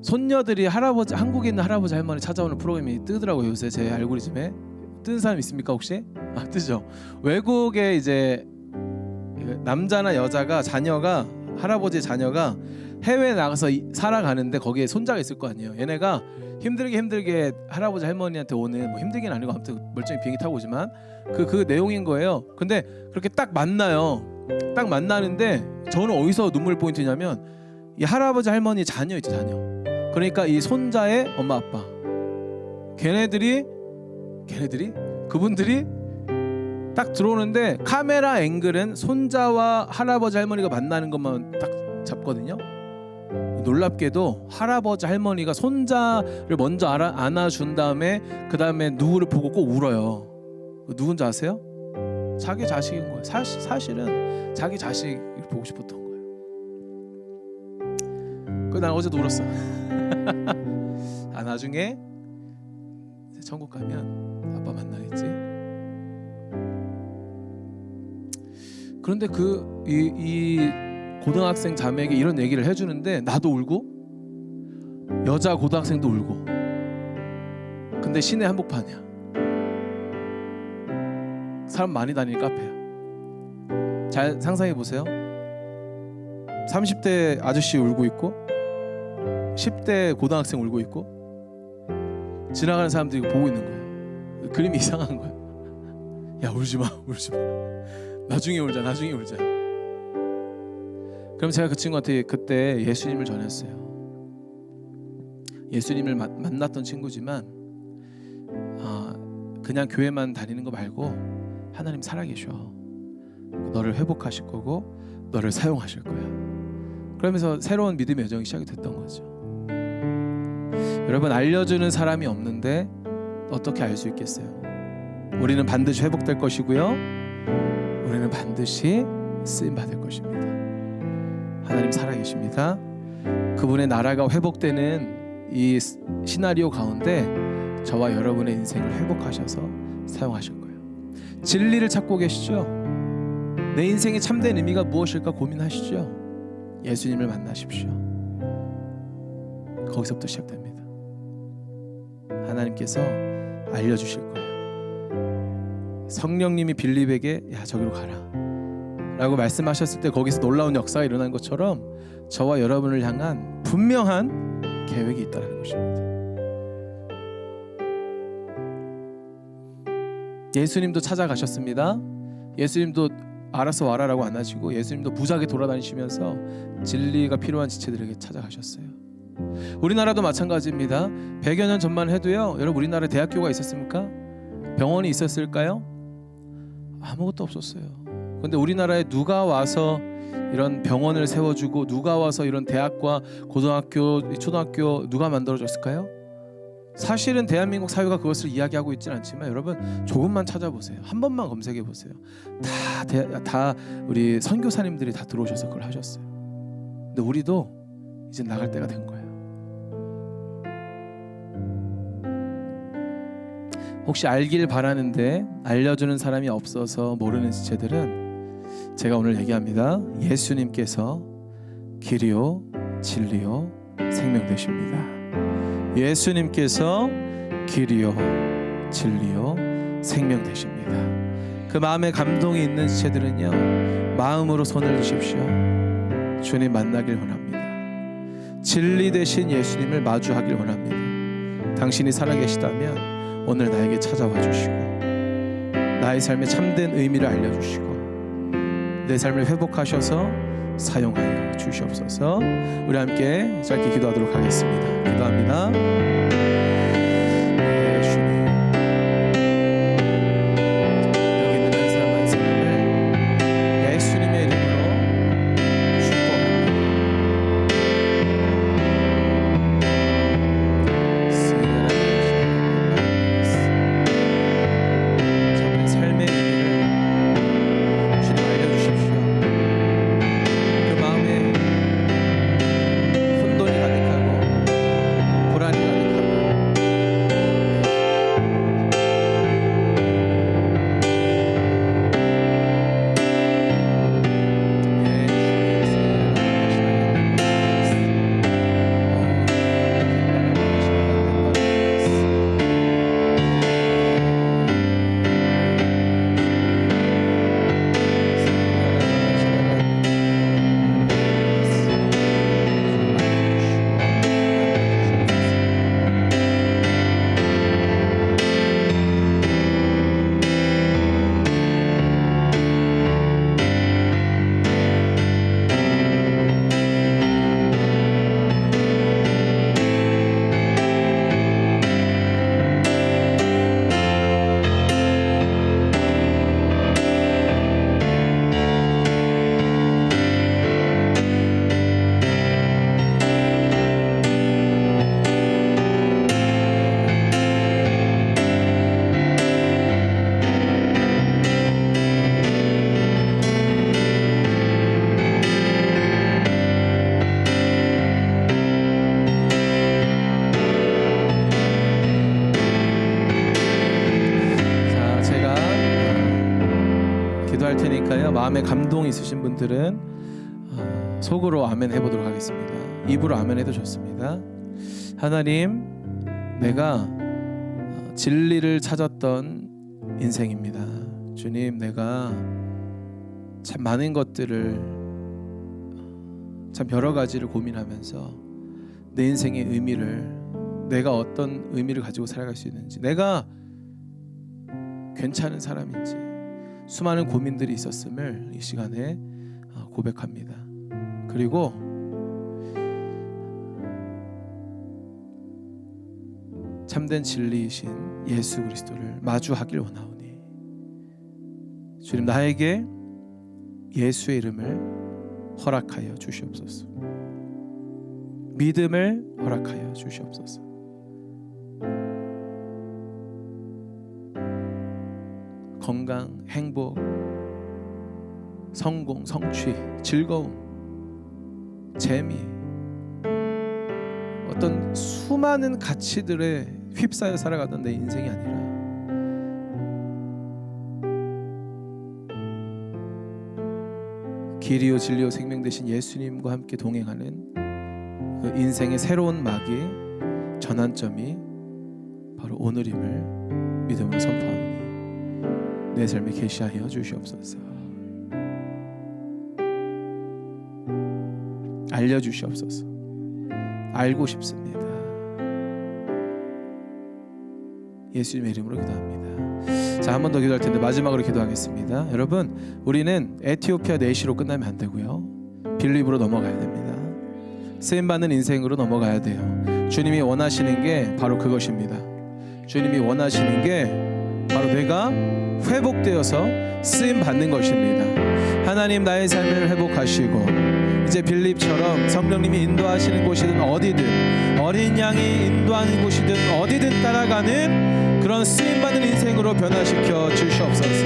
손녀들이 할아버지, 한국에 있는 할아버지 할머니 찾아오는 프로그램이 뜨더라고요. 요새 제 알고리즘에. 뜬 사람 있습니까 혹시? 뜨죠. 외국에 이제 남자나 여자가, 자녀가, 할아버지의 자녀가 해외에 나가서 살아가는데 거기에 손자가 있을 거 아니에요. 얘네가 힘들게 할아버지 할머니한테 오는, 뭐 힘들긴 아니고 아무튼 멀쩡히 비행기 타고 오지만 그 내용인 거예요. 근데 그렇게 딱 만나요. 딱 만나는데 저는 어디서 눈물 포인트냐면 이 할아버지 할머니 자녀 있죠, 자녀. 그러니까 이 손자의 엄마 아빠, 그분들이 딱 들어오는데 카메라 앵글은 손자와 할아버지 할머니가 만나는 것만 딱 잡거든요. 놀랍게도 할아버지 할머니가 손자를 먼저 안아준 다음에 그 다음에 누구를 보고 꼭 울어요. 누군지 아세요? 자기 자식인 거예요. 사실은 자기 자식을 보고 싶었던 거예요. 난 어제도 울었어. 나중에 천국 가면 아빠 만나겠지. 그런데 이 고등학생 자매에게 이런 얘기를 해주는데 나도 울고 여자 고등학생도 울고. 근데 시내 한복판이야. 사람 많이 다니는 카페야. 잘 상상해 보세요. 30대 아저씨 울고 있고 10대 고등학생 울고 있고 지나가는 사람들이 보고 있는 거예요. 그림이 이상한 거야. 야, 울지 마. 나중에 울자. 그럼 제가 그 친구한테 그때 예수님을 전했어요. 예수님을 만났던 친구지만 그냥 교회만 다니는 거 말고 하나님 살아계셔. 너를 회복하실 거고 너를 사용하실 거야. 그러면서 새로운 믿음의 여정이 시작이 됐던 거죠. 여러분, 알려주는 사람이 없는데 어떻게 알 수 있겠어요? 우리는 반드시 회복될 것이고요. 우리는 반드시 쓰임 받을 것입니다. 하나님 살아계십니다. 그분의 나라가 회복되는 이 시나리오 가운데 저와 여러분의 인생을 회복하셔서 사용하실 거예요. 진리를 찾고 계시죠? 내 인생의 참된 의미가 무엇일까 고민하시죠? 예수님을 만나십시오. 거기서부터 시작됩니다. 하나님께서 알려주실 거예요. 성령님이 빌립에게 야, 저기로 가라 라고 말씀하셨을 때 거기서 놀라운 역사가 일어난 것처럼 저와 여러분을 향한 분명한 계획이 있다는 것입니다. 예수님도 찾아가셨습니다. 예수님도 알아서 와라라고 안 하시고 예수님도 무작위 돌아다니시면서 진리가 필요한 지체들에게 찾아가셨어요. 우리나라도 마찬가지입니다. 100여 년 전만 해도요, 여러분 우리나라에 대학교가 있었습니까? 병원이 있었을까요? 아무것도 없었어요. 근데 우리나라에 누가 와서 이런 병원을 세워주고 누가 와서 이런 대학과 고등학교, 초등학교 누가 만들어줬을까요? 사실은 대한민국 사회가 그것을 이야기하고 있지는 않지만 여러분 조금만 찾아보세요. 한 번만 검색해 보세요. 다 우리 선교사님들이 다 들어오셔서 그걸 하셨어요. 근데 우리도 이제 나갈 때가 된 거예요. 혹시 알길 바라는데 알려주는 사람이 없어서 모르는 지체들은 제가 오늘 얘기합니다. 예수님께서 길이요 진리요 생명 되십니다. 예수님께서 길이요 진리요 생명 되십니다. 그 마음에 감동이 있는 지체들은요, 마음으로 손을 드십시오. 주님 만나길 원합니다. 진리 되신 예수님을 마주하길 원합니다. 당신이 살아계시다면 오늘 나에게 찾아와 주시고 나의 삶에 참된 의미를 알려주시고 내 삶을 회복하셔서 사용하여 주시옵소서. 우리 함께 짧게 기도하도록 하겠습니다. 기도합니다. 예수님, 여기 있는 한 사람 한 사람을 예수님의 이름으로 축복합니다. 참된 삶의 의미를 주님 알려주십시오. 그 마음에 혼돈이 가득하고 불안이 가득하고 테니까요. 마음에 감동이 있으신 분들은 속으로 아멘 해보도록 하겠습니다. 입으로 아멘 해도 좋습니다. 하나님, 내가 진리를 찾았던 인생입니다. 주님, 내가 참 많은 것들을 참 여러 가지를 고민하면서 내 인생의 의미를, 내가 어떤 의미를 가지고 살아갈 수 있는지, 내가 괜찮은 사람인지 수많은 고민들이 있었음을 이 시간에 고백합니다. 그리고 참된 진리이신 예수 그리스도를 마주하길 원하오니 주님, 나에게 예수의 이름을 허락하여 주시옵소서. 믿음을 허락하여 주시옵소서. 건강, 행복, 성공, 성취, 즐거움, 재미, 어떤 수많은 가치들에 휩싸여 살아가던 내 인생이 아니라 길이요 진리요 생명 되신 예수님과 함께 동행하는 그 인생의 새로운 막이, 전환점이 바로 오늘임을 믿음으로 선포하오니 내 삶에 계시하여 주시옵소서. 알려주시옵소서. 알고 싶습니다. 예수님의 이름으로 기도합니다. 자, 한 번 더 기도할 텐데 마지막으로 기도하겠습니다. 여러분, 우리는 에티오피아 내시로 끝나면 안 되고요, 빌립으로 넘어가야 됩니다. 쓰임받는 인생으로 넘어가야 돼요. 주님이 원하시는 게 바로 그것입니다. 주님이 원하시는 게 바로 내가 회복되어서 쓰임받는 것입니다. 하나님, 나의 삶을 회복하시고 이제 빌립처럼 성령님이 인도하시는 곳이든 어디든, 어린 양이 인도하는 곳이든 어디든 따라가는 그런 쓰임받는 인생으로 변화시켜 주시옵소서.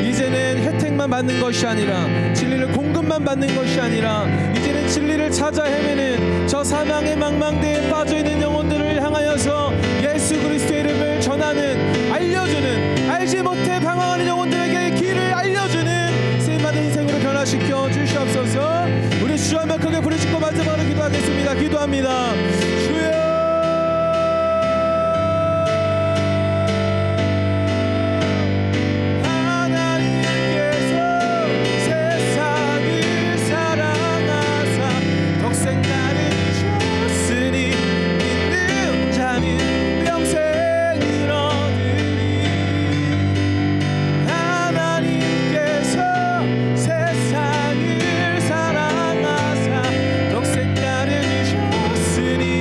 이제는 혜택만 받는 것이 아니라, 진리를 공급만 받는 것이 아니라, 이제는 진리를 찾아 헤매는 저 사망의 망망대에 빠져있는 영혼들을 향하여서 예수 그리스도의 이름을 전하는, 알려주는, 알지 못해 방황하는 영혼들에게 길을 알려주는 쓰임받는 인생으로 변화시켜 주시옵소서. 우리 주 한번 크게 부르짖고 마지막으로 기도하겠습니다. 기도합니다. 주여, 세상을 사랑하사 독생 나를 주셨으니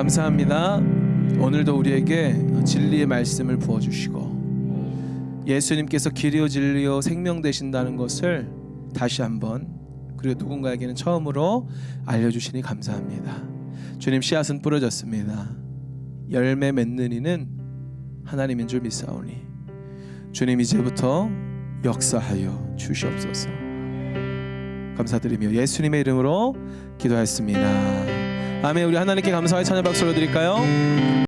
감사합니다. 오늘도 우리에게 진리의 말씀을 부어주시고 예수님께서 길이요 진리요 생명 되신다는 것을 다시 한번 그리고 누군가에게는 처음으로 알려주시니 감사합니다. 주님, 씨앗은 뿌려졌습니다. 열매 맺는 이는 하나님인 줄 믿사오니 주님 이제부터 역사하여 주시옵소서. 감사드리며 예수님의 이름으로 기도하였습니다. 아멘. 우리 하나님께 감사의 찬양 박수 올려드릴까요?